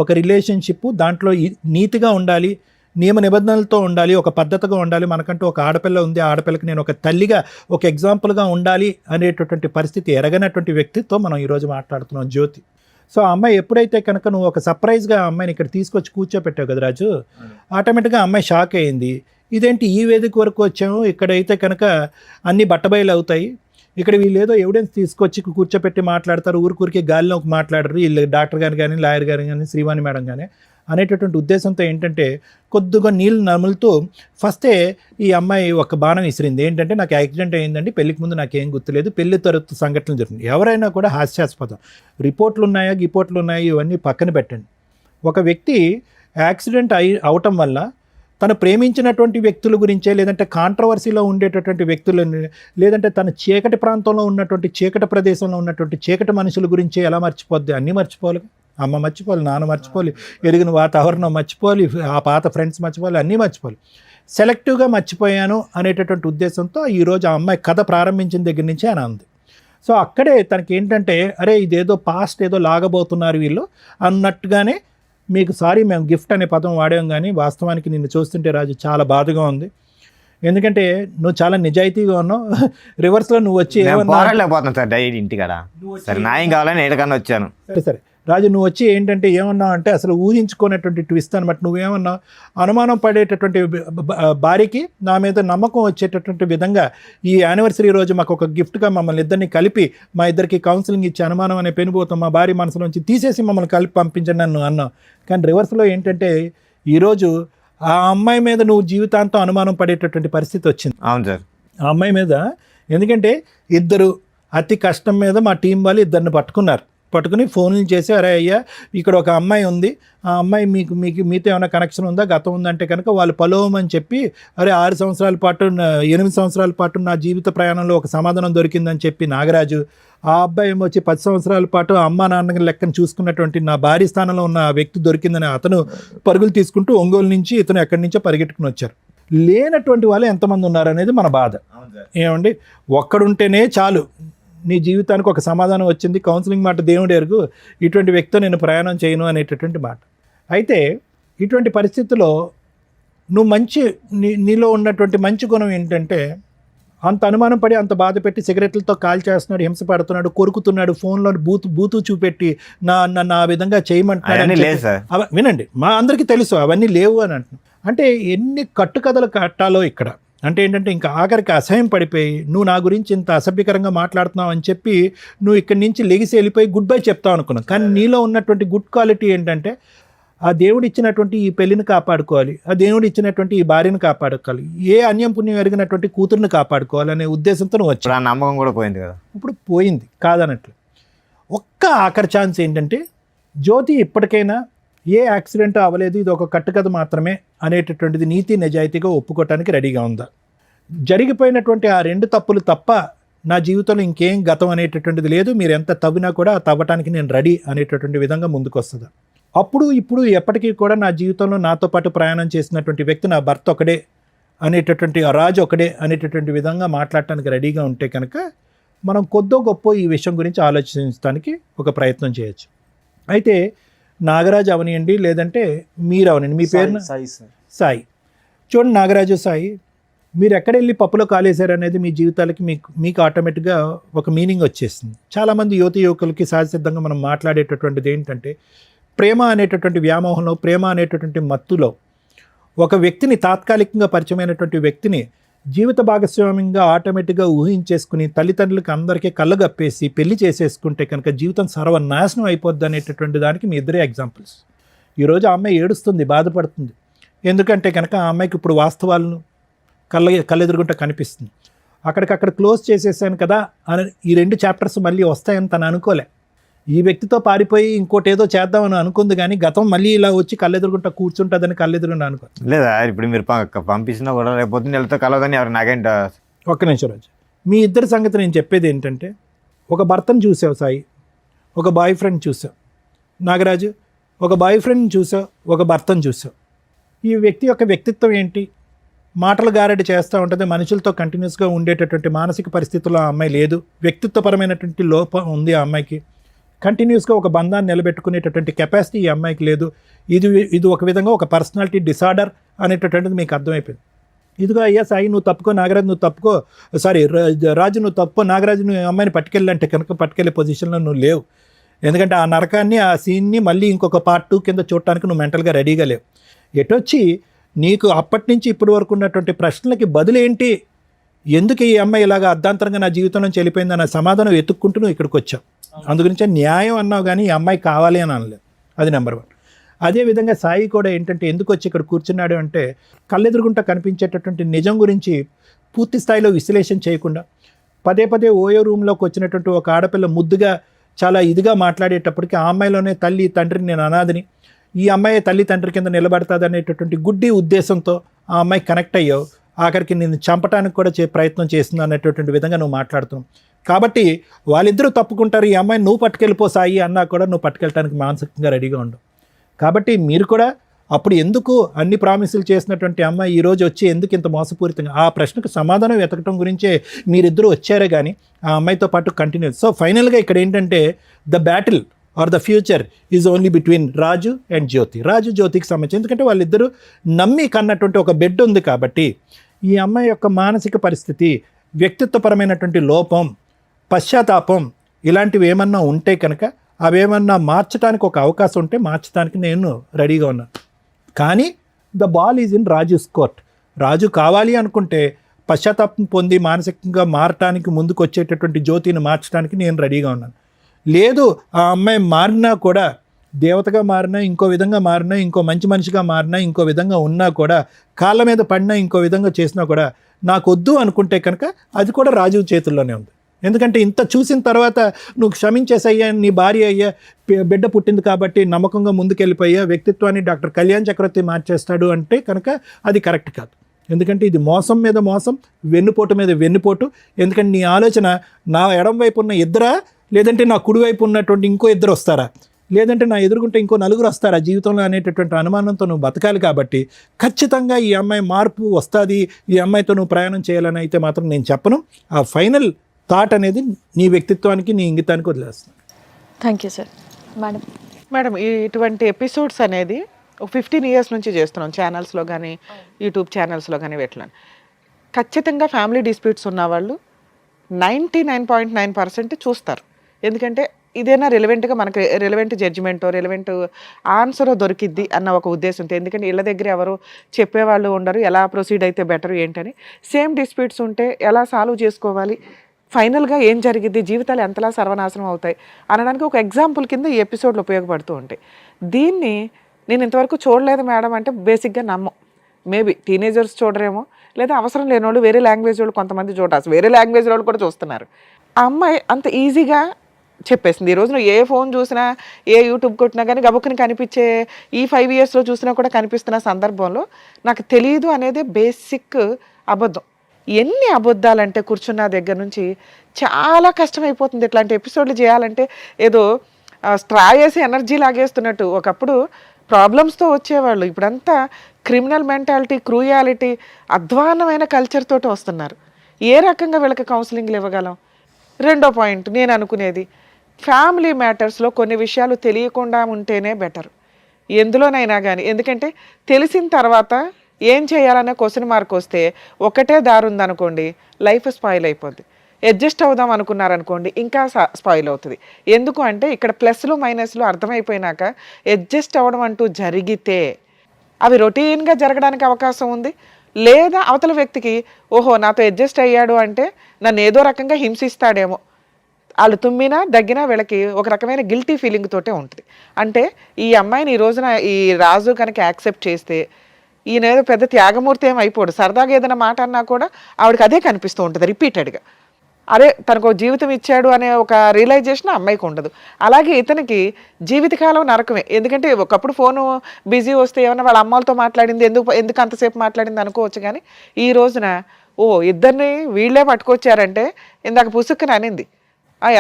ఒక రిలేషన్షిప్, దాంట్లో నీతిగా ఉండాలి, నియమ నిబంధనలతో ఉండాలి, ఒక పద్ధతిగా ఉండాలి, మనకంటూ ఒక ఆడపిల్ల ఉంది, ఆ ఆడపిల్లకి నేను ఒక తల్లిగా, ఒక ఎగ్జాంపుల్గా ఉండాలి అనేటటువంటి పరిస్థితి ఎరగనటువంటి వ్యక్తితో మనం ఈరోజు మాట్లాడుతున్నాం జ్యోతి. సో ఆ అమ్మాయి ఎప్పుడైతే కనుక నువ్వు ఒక సర్ప్రైజ్గా ఆ అమ్మాయిని ఇక్కడ తీసుకొచ్చి కూర్చోపెట్టావు కదా రాజు, ఆటోమేటిక్గా అమ్మాయి షాక్ అయింది. ఇదేంటి ఈ వేదిక వరకు వచ్చాము, ఇక్కడైతే కనుక అన్ని బట్టబయలు అవుతాయి, ఇక్కడ వీళ్ళు ఏదో ఎవిడెన్స్ తీసుకొచ్చి కూర్చోపెట్టి మాట్లాడతారు, ఊరికి గాలిలోకి మాట్లాడరు వీళ్ళు, డాక్టర్ గారు కానీ, లాయర్ గారు కానీ, శ్రీవాణి మేడం కానీ అనేటటువంటి ఉద్దేశంతో ఏంటంటే కొద్దిగా నీళ్ళు నములుతూ ఫస్టే ఈ అమ్మాయి ఒక బాణం విసిరింది. ఏంటంటే, నాకు యాక్సిడెంట్ అయ్యిందండి, పెళ్ళికి ముందు నాకేం గుర్తులేదు, పెళ్లి తర్వాత సంఘటనలు జరుగుతుంది. ఎవరైనా కూడా హాస్యాస్పదం, రిపోర్ట్లు ఉన్నాయా ఇవన్నీ పక్కన పెట్టండి. ఒక వ్యక్తి యాక్సిడెంట్ అవటం వల్ల తను ప్రేమించినటువంటి వ్యక్తుల గురించే, లేదంటే కాంట్రవర్సీలో ఉండేటటువంటి వ్యక్తులని, లేదంటే తన చీకటి ప్రాంతంలో ఉన్నటువంటి, చీకటి ప్రదేశంలో ఉన్నటువంటి చీకటి మనుషుల గురించే ఎలా మర్చిపోద్ది? అన్నీ మర్చిపోవాలి, అమ్మ మర్చిపోవాలి, నాన్న మర్చిపోవాలి, ఎరిగిన వాతావరణం మర్చిపోవాలి, ఆ పాత ఫ్రెండ్స్ మర్చిపోవాలి, అన్నీ మర్చిపోవాలి. సెలెక్టివ్గా మర్చిపోయాను అనేటటువంటి ఉద్దేశంతో ఈరోజు ఆ అమ్మాయి కథ ప్రారంభించిన దగ్గర నుంచి అని అంది. సో అక్కడే తనకి ఏంటంటే, అరే ఇదేదో పాస్ట్ ఏదో లాగబోతున్నారు వీళ్ళు అన్నట్టుగానే, మీకు సారీ మేము గిఫ్ట్ అనే పదం వాడాం, కానీ వాస్తవానికి నిన్ను చూస్తుంటే రాజు చాలా బాధగా ఉంది. ఎందుకంటే నువ్వు చాలా నిజాయితీగా ఉన్నావు, రివర్స్లో నువ్వు వచ్చి పోరాడలేకపోతున్నాను సార్ డైలీ ఇంటికాడ, సరే న్యాయం కావాలని ఎక్కడికన్నా వచ్చాను. సరే రాజు, నువ్వు వచ్చి ఏంటంటే ఏమన్నావు అంటే, అసలు ఊహించుకునేటువంటి ట్విస్ట్ అనమాట. నువ్వేమన్నావు, అనుమానం పడేటటువంటి భార్యకి నా మీద నమ్మకం వచ్చేటటువంటి విధంగా ఈ యానివర్సరీ రోజు మాకు ఒక గిఫ్ట్గా మమ్మల్ని ఇద్దరిని కలిపి, మా ఇద్దరికి కౌన్సిలింగ్ ఇచ్చి అనుమానం అనే పెనుభూతం మా భార్య మనసులోంచి తీసేసి మమ్మల్ని కలిపి పంపించండి నన్ను అన్నావు. కానీ రివర్స్లో ఏంటంటే, ఈరోజు ఆ అమ్మాయి మీద నువ్వు జీవితాంతం అనుమానం పడేటటువంటి పరిస్థితి వచ్చింది. అవును సార్, ఆ అమ్మాయి మీద. ఎందుకంటే ఇద్దరు అతి కష్టం మీద మా టీం వాళ్ళు ఇద్దరిని పట్టుకుని ఫోన్లు చేసి, అరే అయ్యా ఇక్కడ ఒక అమ్మాయి ఉంది, ఆ అమ్మాయి మీతో ఏమైనా కనెక్షన్ ఉందా, గతం ఉందంటే కనుక వాళ్ళు పలోమని చెప్పి, అరే 8 సంవత్సరాల పాటు నా జీవిత ప్రయాణంలో ఒక సమాధానం దొరికిందని చెప్పి నాగరాజు, ఆ అబ్బాయి ఏమో వచ్చి 10 సంవత్సరాల పాటు అమ్మా నాన్న లెక్కను చూసుకున్నటువంటి నా భార్య స్థానంలో ఉన్న ఆ వ్యక్తి దొరికిందని అతను పరుగులు తీసుకుంటూ ఒంగోలు నుంచి ఇతను ఎక్కడి నుంచో పరిగెట్టుకుని వచ్చారు. లేనటువంటి వాళ్ళు ఎంతమంది ఉన్నారు అనేది మన బాధ. ఏమండి, ఒక్కడుంటేనే చాలు నీ జీవితానికి ఒక సమాధానం వచ్చింది, కౌన్సిలింగ్ మాట దేవుడు ఎరుగు, ఇటువంటి వ్యక్తితో నేను ప్రయాణం చేయను అనేటటువంటి మాట. అయితే ఇటువంటి పరిస్థితుల్లో నువ్వు నీలో ఉన్నటువంటి మంచి గుణం ఏంటంటే, అంత అనుమానం పడి అంత బాధ పెట్టి సిగరెట్లతో కాల్ చేస్తున్నాడు, హింస పడుతున్నాడు, కొరుకుతున్నాడు, ఫోన్లో బూతు చూపెట్టి నా విధంగా చేయమంటున్నాడు. వినండి, మా అందరికీ తెలుసు అవన్నీ లేవు అని అంటున్నాను. అంటే ఎన్ని కట్టుకథలు కట్టాలో ఇక్కడ. అంటే ఏంటంటే, ఇంకా ఆఖరికి అసహ్యం పడిపోయి, నువ్వు నా గురించి ఇంత అసభ్యకరంగా మాట్లాడుతున్నావు అని చెప్పి నువ్వు ఇక్కడి నుంచి లెగిసి వెళ్ళిపోయి గుడ్ బై చెప్తావు అనుకున్నావు. కానీ నీలో ఉన్నటువంటి గుడ్ క్వాలిటీ ఏంటంటే, ఆ దేవుడు ఇచ్చినటువంటి ఈ పెళ్లిని కాపాడుకోవాలి, ఆ దేవుడు ఇచ్చినటువంటి ఈ భార్యను కాపాడుకోవాలి, ఏ అన్యం పుణ్యం ఎరిగినటువంటి కూతురుని కాపాడుకోవాలి అనే ఉద్దేశంతో నువ్వు వచ్చి. ఆ నమ్మకం కూడా పోయింది కదా. ఇప్పుడు పోయింది కాదనట్లు. ఒక్క ఆఖరి ఛాన్స్ ఏంటంటే, జ్యోతి ఇప్పటికైనా ఏ యాక్సిడెంట్ అవ్వలేదు, ఇది ఒక కట్టుకథ మాత్రమే అనేటటువంటిది నీతి నిజాయితీగా ఒప్పుకోవటానికి రెడీగా ఉందా? జరిగిపోయినటువంటి ఆ 2 తప్పులు తప్ప నా జీవితంలో ఇంకేం గతం అనేటటువంటిది లేదు, మీరు ఎంత తవ్వినా కూడా ఆ తవ్వటానికి నేను రెడీ అనేటటువంటి విధంగా ముందుకు వస్తుందా? అప్పుడు ఇప్పుడు ఎప్పటికీ కూడా నా జీవితంలో నాతో పాటు ప్రయాణం చేసినటువంటి వ్యక్తి నా భర్త ఒకడే అనేటటువంటి, ఆ రాజు ఒకడే అనేటటువంటి విధంగా మాట్లాడటానికి రెడీగా ఉంటే కనుక మనం కొద్దో గొప్ప ఈ విషయం గురించి ఆలోచించడానికి ఒక ప్రయత్నం చేయొచ్చు. అయితే నాగరాజు అవనియండి, లేదంటే మీరు అవనండి, మీ పేరు సాయి. చూడండి నాగరాజు, సాయి, మీరు ఎక్కడ వెళ్ళి పప్పులో కాలేశారు అనేది మీ జీవితాలకి మీకు ఆటోమేటిక్గా ఒక మీనింగ్ వచ్చేస్తుంది. చాలామంది యువకులకి సహజసిద్ధంగా మనం మాట్లాడేటటువంటిది ఏంటంటే, ప్రేమ అనేటటువంటి వ్యామోహంలో, ప్రేమ అనేటటువంటి మత్తులో ఒక వ్యక్తిని, తాత్కాలికంగా పరిచయమైనటువంటి వ్యక్తిని జీవిత భాగస్వామ్యంగా ఆటోమేటిక్గా ఊహించేసుకుని తల్లిదండ్రులకి అందరికీ కళ్ళగప్పేసి పెళ్లి చేసేసుకుంటే కనుక జీవితం సర్వనాశనం అయిపోద్ది అనేటటువంటి దానికి మీ ఇద్దరే ఎగ్జాంపుల్స్. ఈరోజు ఆ అమ్మాయి ఏడుస్తుంది, బాధపడుతుంది. ఎందుకంటే కనుక ఆ అమ్మాయికి ఇప్పుడు వాస్తవాలను కళ్ళెదురుగుంట కనిపిస్తుంది. అక్కడికక్కడ క్లోజ్ చేసేసాను కదా అని ఈ 2 చాప్టర్స్ మళ్ళీ వస్తాయని తను అనుకోలే. ఈ వ్యక్తితో పారిపోయి ఇంకోటి ఏదో చేద్దామని అనుకుంది, కానీ గతం మళ్ళీ ఇలా వచ్చి కళ్ళెదురుగుంట కూర్చుంటుందని కళ్ళెదురుగుంట అనుకో. లేదా ఇప్పుడు మీరు పంపించినా కూడా రేపు పొద్దున్న వెళ్తే కలవదని ఎవరు నాకేంట. ఒక్క నిమిషం రాజు, మీ ఇద్దరి సంగతి నేను చెప్పేది ఏంటంటే, ఒక భర్తను చూసావు సాయి, ఒక బాయ్ ఫ్రెండ్ చూసావు. నాగరాజు, ఒక బాయ్ ఫ్రెండ్ని చూసావు, ఒక భర్తను చూసావు. ఈ వ్యక్తి యొక్క వ్యక్తిత్వం ఏంటి? మాటలు గారడి చేస్తూ ఉంటుంది, మనుషులతో కంటిన్యూస్గా ఉండేటటువంటి మానసిక పరిస్థితుల్లో ఆ అమ్మాయి లేదు. వ్యక్తిత్వపరమైనటువంటి లోపం ఉంది ఆ అమ్మాయికి. కంటిన్యూస్గా ఒక బంధాన్ని నిలబెట్టుకునేటటువంటి కెపాసిటీ ఈ అమ్మాయికి లేదు. ఇది ఒక విధంగా ఒక పర్సనాలిటీ డిసార్డర్ అనేటటువంటిది మీకు అర్థమైపోయింది. ఇదిగో అయ్యా సాయి, నువ్వు తప్పుకో, నాగరాజు నువ్వు తప్పుకో, సారీ రాజు నువ్వు తప్పుకో, నాగరాజు నువ్వు అమ్మాయిని పట్టుకెళ్ళంటే కనుక పట్టుకెళ్ళే పొజిషన్లో నువ్వు లేవు. ఎందుకంటే ఆ నరకాన్ని, ఆ సీన్ని మళ్ళీ ఇంకొక పార్ట్ 2 కింద చూడటానికి నువ్వు మెంటల్గా రెడీగా లేవు. ఎటొచ్చి నీకు అప్పటి నుంచి ఇప్పటి వరకు ఉన్నటువంటి ప్రశ్నలకి బదులేంటి, ఎందుకు ఈ అమ్మాయి ఇలాగ అర్ధాంతరంగా నా జీవితం నుంచి వెళ్ళిపోయింది అన్న సమాధానం వెతుక్కుంటూ నువ్వు ఇక్కడికి వచ్చావు. అందుగురించే న్యాయం అన్నావు, కానీ ఈ అమ్మాయి కావాలి అని అనలేదు. అది నెంబర్ 1. అదేవిధంగా సాయి కూడా ఏంటంటే ఎందుకు వచ్చి ఇక్కడ కూర్చున్నాడు అంటే, కళ్ళెదురుగుంట కనిపించేటటువంటి నిజం గురించి పూర్తి స్థాయిలో విశ్లేషణ చేయకుండా పదే పదే ఓయో రూమ్లోకి వచ్చినటువంటి ఒక ఆడపిల్ల ముద్దుగా చాలా ఇదిగా మాట్లాడేటప్పటికి ఆ అమ్మాయిలోనే తల్లి తండ్రిని, నేను అనాథని, ఈ అమ్మాయి తల్లి తండ్రి కింద నిలబడతాది అనేటటువంటి గుడ్డి ఉద్దేశంతో ఆ అమ్మాయి కనెక్ట్ అయ్యావు. ఆఖరికి నిన్ను చంపడానికి కూడా ప్రయత్నం చేస్తుంది అనేటటువంటి విధంగా నువ్వు మాట్లాడుతున్నావు. కాబట్టి వాళ్ళిద్దరూ తప్పుకుంటారు, ఈ అమ్మాయిని నువ్వు పట్టుకెళ్ళిపో సాయి అన్నా కూడా నువ్వు పట్టుకెళ్ళడానికి మానసికంగా రెడీగా ఉండవు. కాబట్టి మీరు కూడా అప్పుడు ఎందుకు అన్ని ప్రామిసులు చేసినటువంటి అమ్మాయి ఈరోజు వచ్చి ఎందుకు ఇంత మోసపూరితంగా, ఆ ప్రశ్నకు సమాధానం వెతకడం గురించే మీరిద్దరూ వచ్చారే కానీ ఆ అమ్మాయితో పాటు కంటిన్యూ. సో ఫైనల్గా ఇక్కడ ఏంటంటే the battle or the future is only between Raju and Jyothi. Raju జ్యోతికి సంబంధించి, ఎందుకంటే వాళ్ళిద్దరూ నమ్మి కన్నటువంటి ఒక బెడ్ ఉంది. కాబట్టి ఈ అమ్మాయి యొక్క మానసిక పరిస్థితి, వ్యక్తిత్వపరమైనటువంటి లోపం, పశ్చాత్తాపం ఇలాంటివి ఏమన్నా ఉంటే కనుక అవేమన్నా మార్చడానికి ఒక అవకాశం ఉంటే మార్చడానికి నేను రెడీగా ఉన్నాను. కానీ the ball is in Raju's court. Raju కావాలి అనుకుంటే పశ్చాత్తాపం పొంది మానసికంగా మారటానికి ముందుకు వచ్చేటటువంటి జ్యోతిని మార్చడానికి నేను రెడీగా ఉన్నాను. లేదు, ఆ అమ్మాయి మారినా కూడా, దేవతగా మారినా, ఇంకో విధంగా మారినా, ఇంకో మంచి మనిషిగా మారినా, ఇంకో విధంగా ఉన్నా కూడా, కాళ్ళ మీద పడినా, ఇంకో విధంగా చేసినా కూడా నాకు వద్దు అనుకుంటే కనుక అది కూడా రాజు చేతుల్లోనే ఉంది. ఎందుకంటే ఇంత చూసిన తర్వాత నువ్వు క్షమించేసయ్యా, నీ భార్య అయ్యా, బిడ్డ పుట్టింది కాబట్టి నమ్మకంగా ముందుకెళ్ళిపోయా, వ్యక్తిత్వాన్ని డాక్టర్ కళ్యాణ్ చక్రవర్తి మార్చేస్తాడు అంటే కనుక అది కరెక్ట్ కాదు. ఎందుకంటే ఇది మోసం మీద మోసం, వెన్నుపోటు మీద వెన్నుపోటు. ఎందుకంటే నీ ఆలోచన నా ఎడం వైపు ఉన్న ఇద్దరా, లేదంటే నా కుడివైపు ఉన్నటువంటి ఇంకో ఇద్దరు వస్తారా, లేదంటే నా ఎదురుకుంటే ఇంకో 4 వస్తారా జీవితంలో అనేటటువంటి అనుమానంతో నువ్వు బతకాలి. కాబట్టి ఖచ్చితంగా ఈ అమ్మాయి మార్పు వస్తుంది, ఈ అమ్మాయితో నువ్వు ప్రయాణం చేయాలని అయితే మాత్రం నేను చెప్పను. ఆ ఫైనల్ థాట్ అనేది నీ వ్యక్తిత్వానికి, నీ ఇంగితానికి వదిలేస్తాను. Thank you sir. మేడం, ఇటువంటి ఎపిసోడ్స్ అనేది 15 ఇయర్స్ నుంచి చేస్తున్నాం, ఛానల్స్లో కానీ యూట్యూబ్ ఛానల్స్లో కానీ వీటిలో. ఖచ్చితంగా ఫ్యామిలీ డిస్ప్యూట్స్ ఉన్నవాళ్ళు 99.9% చూస్తారు. ఎందుకంటే ఇదేనా రిలవెంట్గా మనకు రిలవెంట్ జడ్జిమెంటో రిలవెంట్ ఆన్సరో దొరికిద్ది అన్న ఒక ఉద్దేశంతో. ఎందుకంటే ఇళ్ళ దగ్గర ఎవరు చెప్పేవాళ్ళు ఉండరు, ఎలా ప్రొసీడ్ అయితే బెటర్ ఏంటని. సేమ్ డిస్ప్యూట్స్ ఉంటే ఎలా సాల్వ్ చేసుకోవాలి, ఫైనల్గా ఏం జరిగిద్ది, జీవితాలు ఎంతలా సర్వనాశనం అవుతాయి అనడానికి ఒక ఎగ్జాంపుల్ కింద ఈ ఎపిసోడ్లు ఉపయోగపడుతూ ఉంటాయి. దీన్ని నేను ఇంతవరకు చూడలేదు మేడం అంటే బేసిక్గా నమ్మం. మేబీ టీనేజర్స్ చూడరేమో, లేదా అవసరం లేని వాళ్ళు వేరే లాంగ్వేజ్ వాళ్ళు కొంతమంది చూడాల్సి, వేరే లాంగ్వేజ్ వాళ్ళు కూడా చూస్తున్నారు. ఆ అమ్మాయి అంత ఈజీగా చెప్పేసింది. ఈ రోజున ఏ ఫోన్ చూసినా, ఏ యూట్యూబ్ కొట్టినా కానీ గబుక్కుని కనిపించే ఈ 5 ఇయర్స్లో చూసినా కూడా కనిపిస్తున్న సందర్భంలో నాకు తెలియదు అనేది బేసిక్ అబద్ధం. ఎన్ని అబద్ధాలంటే కూర్చున్న దగ్గర నుంచి చాలా కష్టమైపోతుంది. ఇట్లాంటి ఎపిసోడ్లు చేయాలంటే ఏదో స్ట్రా వేసి ఎనర్జీ లాగేస్తున్నట్టు. ఒకప్పుడు ప్రాబ్లమ్స్తో వచ్చేవాళ్ళు, ఇప్పుడంతా క్రిమినల్ మెంటాలిటీ, క్రూయాలిటీ, అధ్వాన్నమైన కల్చర్ తోటి వస్తున్నారు. ఏ రకంగా వీళ్ళకి కౌన్సిలింగ్లు ఇవ్వగలం? రెండో పాయింట్ నేను అనుకునేది, ఫ్యామిలీ మ్యాటర్స్లో కొన్ని విషయాలు తెలియకుండా ఉంటేనే బెటర్ ఎందులోనైనా కానీ. ఎందుకంటే తెలిసిన తర్వాత ఏం చేయాలనే క్వశ్చన్ మార్క్ వస్తే ఒకటే దారి ఉందనుకోండి, లైఫ్ స్పాయిల్ అయిపోద్ది. అడ్జస్ట్ అవుదాం అనుకున్నారనుకోండి, ఇంకా స్పాయిల్ అవుతుంది. ఎందుకు అంటే ఇక్కడ ప్లస్లు మైనస్లు అర్థమైపోయినాక అడ్జస్ట్ అవ్వడం అంటూ జరిగితే అవి రొటీన్గా జరగడానికి అవకాశం ఉంది. లేదా అవతల వ్యక్తికి ఓహో నాతో అడ్జస్ట్ అయ్యాడు అంటే నన్ను ఏదో రకంగా హింసిస్తాడేమో, వాళ్ళు తుమ్మినా దగ్గినా వీళ్ళకి ఒక రకమైన గిల్టీ ఫీలింగ్ తోటే ఉంటుంది. అంటే ఈ అమ్మాయిని ఈ రోజున ఈ రాజు కనుక యాక్సెప్ట్ చేస్తే ఈయన ఏదో పెద్ద త్యాగమూర్తి ఏం అయిపోడు. సరదాగా ఏదైనా మాట అన్నా కూడా ఆవిడకి అదే కనిపిస్తూ ఉంటుంది రిపీటెడ్గా. అదే తనకు జీవితం ఇచ్చాడు అనే ఒక రియలైజేషన్ అమ్మాయికి ఉండదు. అలాగే ఇతనికి జీవితకాలం నరకమే. ఎందుకంటే ఒకప్పుడు ఫోను బిజీ వస్తే ఏమన్నా వాళ్ళ అమ్మలతో మాట్లాడింది, ఎందుకు అంతసేపు మాట్లాడింది అనుకోవచ్చు. కానీ ఈ రోజున ఇద్దరిని వీళ్ళే పట్టుకొచ్చారంటే ఇందాక పుసుక్కుని అనింది,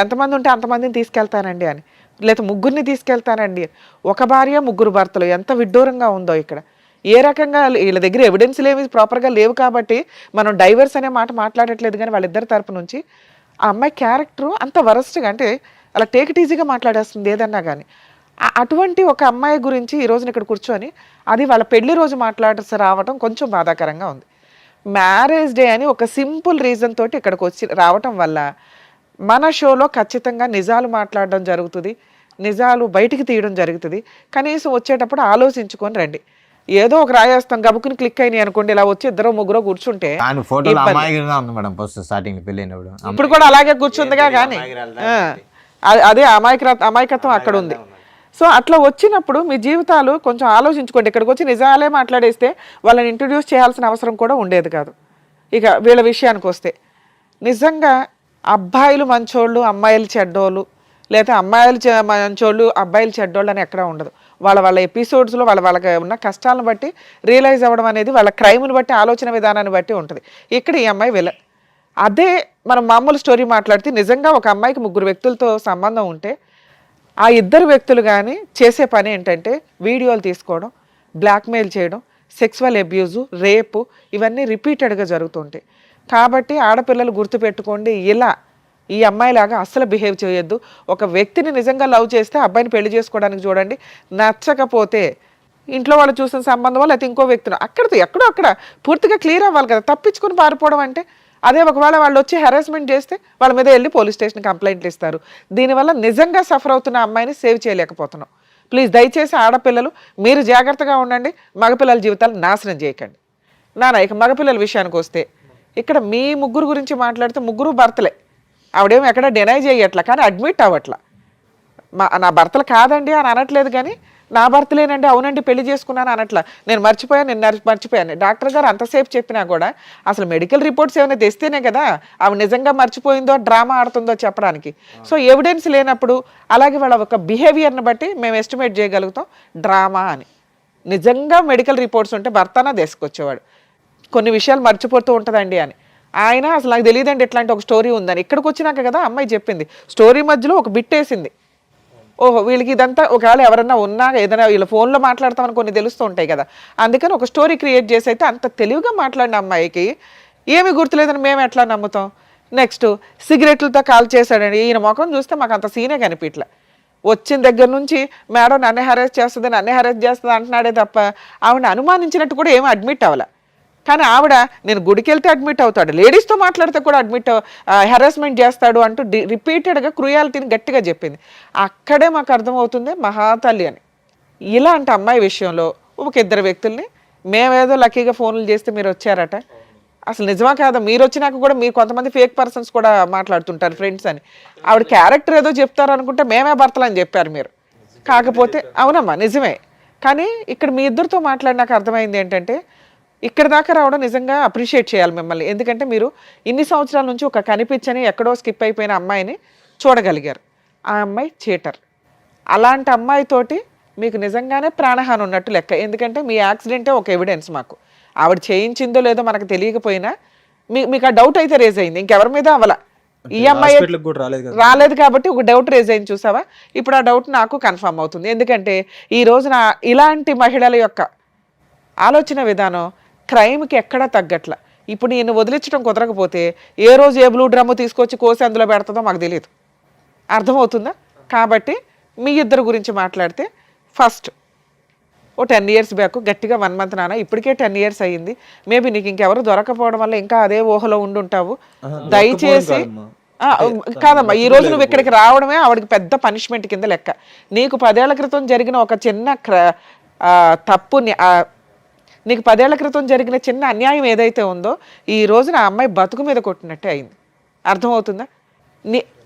ఎంతమంది ఉంటే అంతమందిని తీసుకెళ్తానండి అని, లేదా ముగ్గురిని తీసుకెళ్తానండి. ఒక భార్య ముగ్గురు భర్తలు, ఎంత విడ్డూరంగా ఉందో ఇక్కడ. ఏ రకంగా వీళ్ళ దగ్గర ఎవిడెన్స్లు ఏమి ప్రాపర్గా లేవు కాబట్టి మనం డైవర్స్ అనే మాట మాట్లాడట్లేదు. కానీ వాళ్ళిద్దరి తరపు నుంచి ఆ అమ్మాయి క్యారెక్టరు అంత వరస్ట్గా, అంటే అలా టేక్ ఇట్ ఈజీగా మాట్లాడేస్తుంది ఏదన్నా కానీ. అటువంటి ఒక అమ్మాయి గురించి ఈ రోజున ఇక్కడ కూర్చొని అది వాళ్ళ పెళ్లి రోజు మాట్లాడాల్సి రావటం కొంచెం బాధాకరంగా ఉంది. మ్యారేజ్ డే అని ఒక సింపుల్ రీజన్ తోటి ఇక్కడికి వచ్చి రావటం వల్ల మన షోలో ఖచ్చితంగా నిజాలు మాట్లాడడం జరుగుతుంది, నిజాలు బయటికి తీయడం జరుగుతుంది. కనీసం వచ్చేటప్పుడు ఆలోచించుకొని రండి. ఏదో ఒక రాయేస్తాం గబుకుని క్లిక్ అయినాయి అనుకోండి, ఇలా వచ్చి ఇద్దరు ముగ్గురు కూర్చుంటే ఇప్పుడు కూడా అలాగే కూర్చుందిగా. కానీ అదే అమాయకత్వం అక్కడ ఉంది. సో అట్లా వచ్చినప్పుడు మీ జీవితాలు కొంచెం ఆలోచించుకోండి. ఇక్కడికి వచ్చి నిజాలే మాట్లాడేస్తే వాళ్ళని ఇంట్రడ్యూస్ చేయాల్సిన అవసరం కూడా ఉండేది కాదు. ఇక వీళ్ళ విషయానికి వస్తే నిజంగా అబ్బాయిలు మంచోళ్ళు, అమ్మాయిలు చెడ్డోళ్ళు, లేదా అమ్మాయిలు మంచోళ్ళు, అబ్బాయిలు చెడ్డోళ్ళు అని ఎక్కడా ఉండదు. వాళ్ళ ఎపిసోడ్స్లో వాళ్ళకి ఉన్న కష్టాలను బట్టి రియలైజ్ అవ్వడం అనేది వాళ్ళ క్రైమ్ని బట్టి, ఆలోచన విధానాన్ని బట్టి ఉంటుంది. ఇక్కడ ఈ అమ్మాయి విలన్. అదే మనం మామూలు స్టోరీ మాట్లాడితే నిజంగా ఒక అమ్మాయికి ముగ్గురు వ్యక్తులతో సంబంధం ఉంటే ఆ ఇద్దరు వ్యక్తులు కానీ చేసే పని ఏంటంటే వీడియోలు తీసుకోవడం, బ్లాక్మెయిల్ చేయడం, సెక్సువల్ అబ్యూజు, రేపు, ఇవన్నీ రిపీటెడ్గా జరుగుతుంటాయి. కాబట్టి ఆడపిల్లలు గుర్తుపెట్టుకోండి, ఇలా ఈ అమ్మాయిలాగా అస్సలు బిహేవ్ చేయొద్దు. ఒక వ్యక్తిని నిజంగా లవ్ చేస్తే అబ్బాయిని పెళ్లి చేసుకోవడానికి చూడండి. నచ్చకపోతే ఇంట్లో వాళ్ళు చూసిన సంబంధం లేకపోతే ఇంకో వ్యక్తిని అక్కడితో ఎక్కడో అక్కడ పూర్తిగా క్లియర్ అవ్వాలి కదా. తప్పించుకుని పారిపోవడం అంటే అదే. ఒకవేళ వాళ్ళు వచ్చి హెరాస్మెంట్ చేస్తే వాళ్ళ మీద వెళ్ళి పోలీస్ స్టేషన్ కంప్లైంట్లు ఇస్తారు. దీనివల్ల నిజంగా సఫర్ అవుతున్న అమ్మాయిని సేవ్ చేయలేకపోతున్నాం. ప్లీజ్ దయచేసి ఆడపిల్లలు మీరు జాగ్రత్తగా ఉండండి, మగపిల్లల జీవితాలు నాశనం చేయకండి. ఇక మగపిల్లల విషయానికి వస్తే ఇక్కడ మీ ముగ్గురు గురించి మాట్లాడితే ముగ్గురు భర్తలే. ఆవిడేమో ఎక్కడ డినై చేయట్లా, కానీ అడ్మిట్ అవ్వట్లా. నా భర్తలు కాదండి అని అనట్లేదు, కానీ నా భర్తలేనండి, అవునండి పెళ్లి చేసుకున్నాను అనట్లా. నేను మర్చిపోయాను. డాక్టర్ గారు అంతసేపు చెప్పినా కూడా అసలు మెడికల్ రిపోర్ట్స్ ఏమైనా తెస్తేనే కదా ఆవిడ నిజంగా మర్చిపోయిందో డ్రామా ఆడుతుందో చెప్పడానికి. సో ఎవిడెన్స్ లేనప్పుడు అలాగే వాళ్ళ ఒక బిహేవియర్ని బట్టి మేము ఎస్టిమేట్ చేయగలుగుతాం డ్రామా అని. నిజంగా మెడికల్ రిపోర్ట్స్ ఉంటే భర్తనా తీసుకొచ్చేవాడు. కొన్ని విషయాలు మర్చిపోతూ ఉంటుందండి అని. ఆయన అసలు నాకు తెలియదండి ఇట్లాంటి ఒక స్టోరీ ఉందని. ఇక్కడికి వచ్చినాక కదా అమ్మాయి చెప్పింది. స్టోరీ మధ్యలో ఒక బిట్ వేసింది. ఓహో వీళ్ళకి ఇదంతా ఒకవేళ ఎవరన్నా ఉన్నా ఏదైనా వీళ్ళ ఫోన్లో మాట్లాడతామని కొన్ని తెలుస్తూ ఉంటాయి కదా, అందుకని ఒక స్టోరీ క్రియేట్ చేసి అయితే అంత తెలివిగా మాట్లాడిన అమ్మాయికి ఏమీ గుర్తులేదని మేము ఎట్లా నమ్ముతాం? నెక్స్ట్ సిగరెట్లతో కాల్ చేశాడండి. ఈయన ముఖం చూస్తే మాకు అంత సీనే కనిపించలే. వచ్చిన దగ్గర నుంచి మేడం నన్నే హెరాస్ చేస్తుంది అంటున్నాడే తప్ప ఆవిడ అనుమానించినట్టు కూడా ఏమీ అడ్మిట్ అవ్వలే. కానీ ఆవిడ నేను గుడికి వెళ్తే అడ్మిట్ అవుతాడు, లేడీస్తో మాట్లాడితే కూడా హెరాస్మెంట్ చేస్తాడు అంటూ రిపీటెడ్గా క్రూయాలిటీని గట్టిగా చెప్పింది. అక్కడే మాకు అర్థమవుతుంది మహాతల్లి అని. ఇలాంటి అమ్మాయి విషయంలో ఒక ఇద్దరు వ్యక్తుల్ని మేమేదో లక్కీగా ఫోన్లు చేస్తే మీరు వచ్చారట, అసలు నిజమా కాదా? మీరు వచ్చినాక కూడా మీరు కొంతమంది ఫేక్ పర్సన్స్ కూడా మాట్లాడుతుంటారు ఫ్రెండ్స్ అని. ఆవిడ క్యారెక్టర్ ఏదో చెప్తారు అనుకుంటే మేమే భర్తలు అని చెప్పారు మీరు. కాకపోతే అవునమ్మా నిజమే, కానీ ఇక్కడ మీ ఇద్దరితో మాట్లాడినాక అర్థమైంది ఏంటంటే ఇక్కడ దాకా రావడం నిజంగా అప్రిషియేట్ చేయాలి మిమ్మల్ని. ఎందుకంటే మీరు ఇన్ని సంవత్సరాల నుంచి ఒక కనిపించని ఎక్కడో స్కిప్ అయిపోయిన అమ్మాయిని చూడగలిగారు. ఆ అమ్మాయి చీటర్. అలాంటి అమ్మాయితోటి మీకు నిజంగానే ప్రాణహాని ఉన్నట్టు లెక్క. ఎందుకంటే మీ యాక్సిడెంటే ఒక ఎవిడెన్స్ మాకు. ఆవిడ చేయించిందో లేదో మనకు తెలియకపోయినా మీకు ఆ డౌట్ అయితే రేజ్ అయింది, ఇంకెవరి మీద అవ్వాల. ఈ అమ్మాయి హాస్పిటల్కి కూడా రాలేదు కదా. రాలేదు కాబట్టి ఒక డౌట్ రేజ్ అయింది చూసావా. ఇప్పుడు ఆ డౌట్ నాకు కన్ఫర్మ్ అవుతుంది. ఎందుకంటే ఈ రోజున ఇలాంటి మహిళల యొక్క ఆలోచన విధానం క్రైమ్కి ఎక్కడా తగ్గట్ల. ఇప్పుడు నేను వదిలించడం కుదరకపోతే ఏ రోజు ఏ బ్లూ డ్రమ్ము తీసుకొచ్చి కోసి అందులో పెడుతుందో మాకు తెలియదు. అర్థమవుతుందా? కాబట్టి మీ ఇద్దరు గురించి మాట్లాడితే ఫస్ట్ ఓ 10 years బ్యాక్ గట్టిగా 1 month నాన్న, ఇప్పటికే 10 years అయ్యింది. మేబీ నీకు ఇంకెవరు దొరకపోవడం వల్ల ఇంకా అదే ఊహలో ఉండుంటావు. దయచేసి కాదమ్మా, ఈ రోజు నువ్వు ఇక్కడికి రావడమే ఆవిడకి పెద్ద పనిష్మెంట్ కింద లెక్క. నీకు 10 ఏళ్ల క్రితం జరిగిన ఒక చిన్న తప్పుని, నీకు 10 ఏళ్ల క్రితం జరిగిన చిన్న అన్యాయం ఏదైతే ఉందో ఈ రోజున ఆ అమ్మాయి బతుకు మీద కొట్టినట్టే అయింది. అర్థమవుతుందా?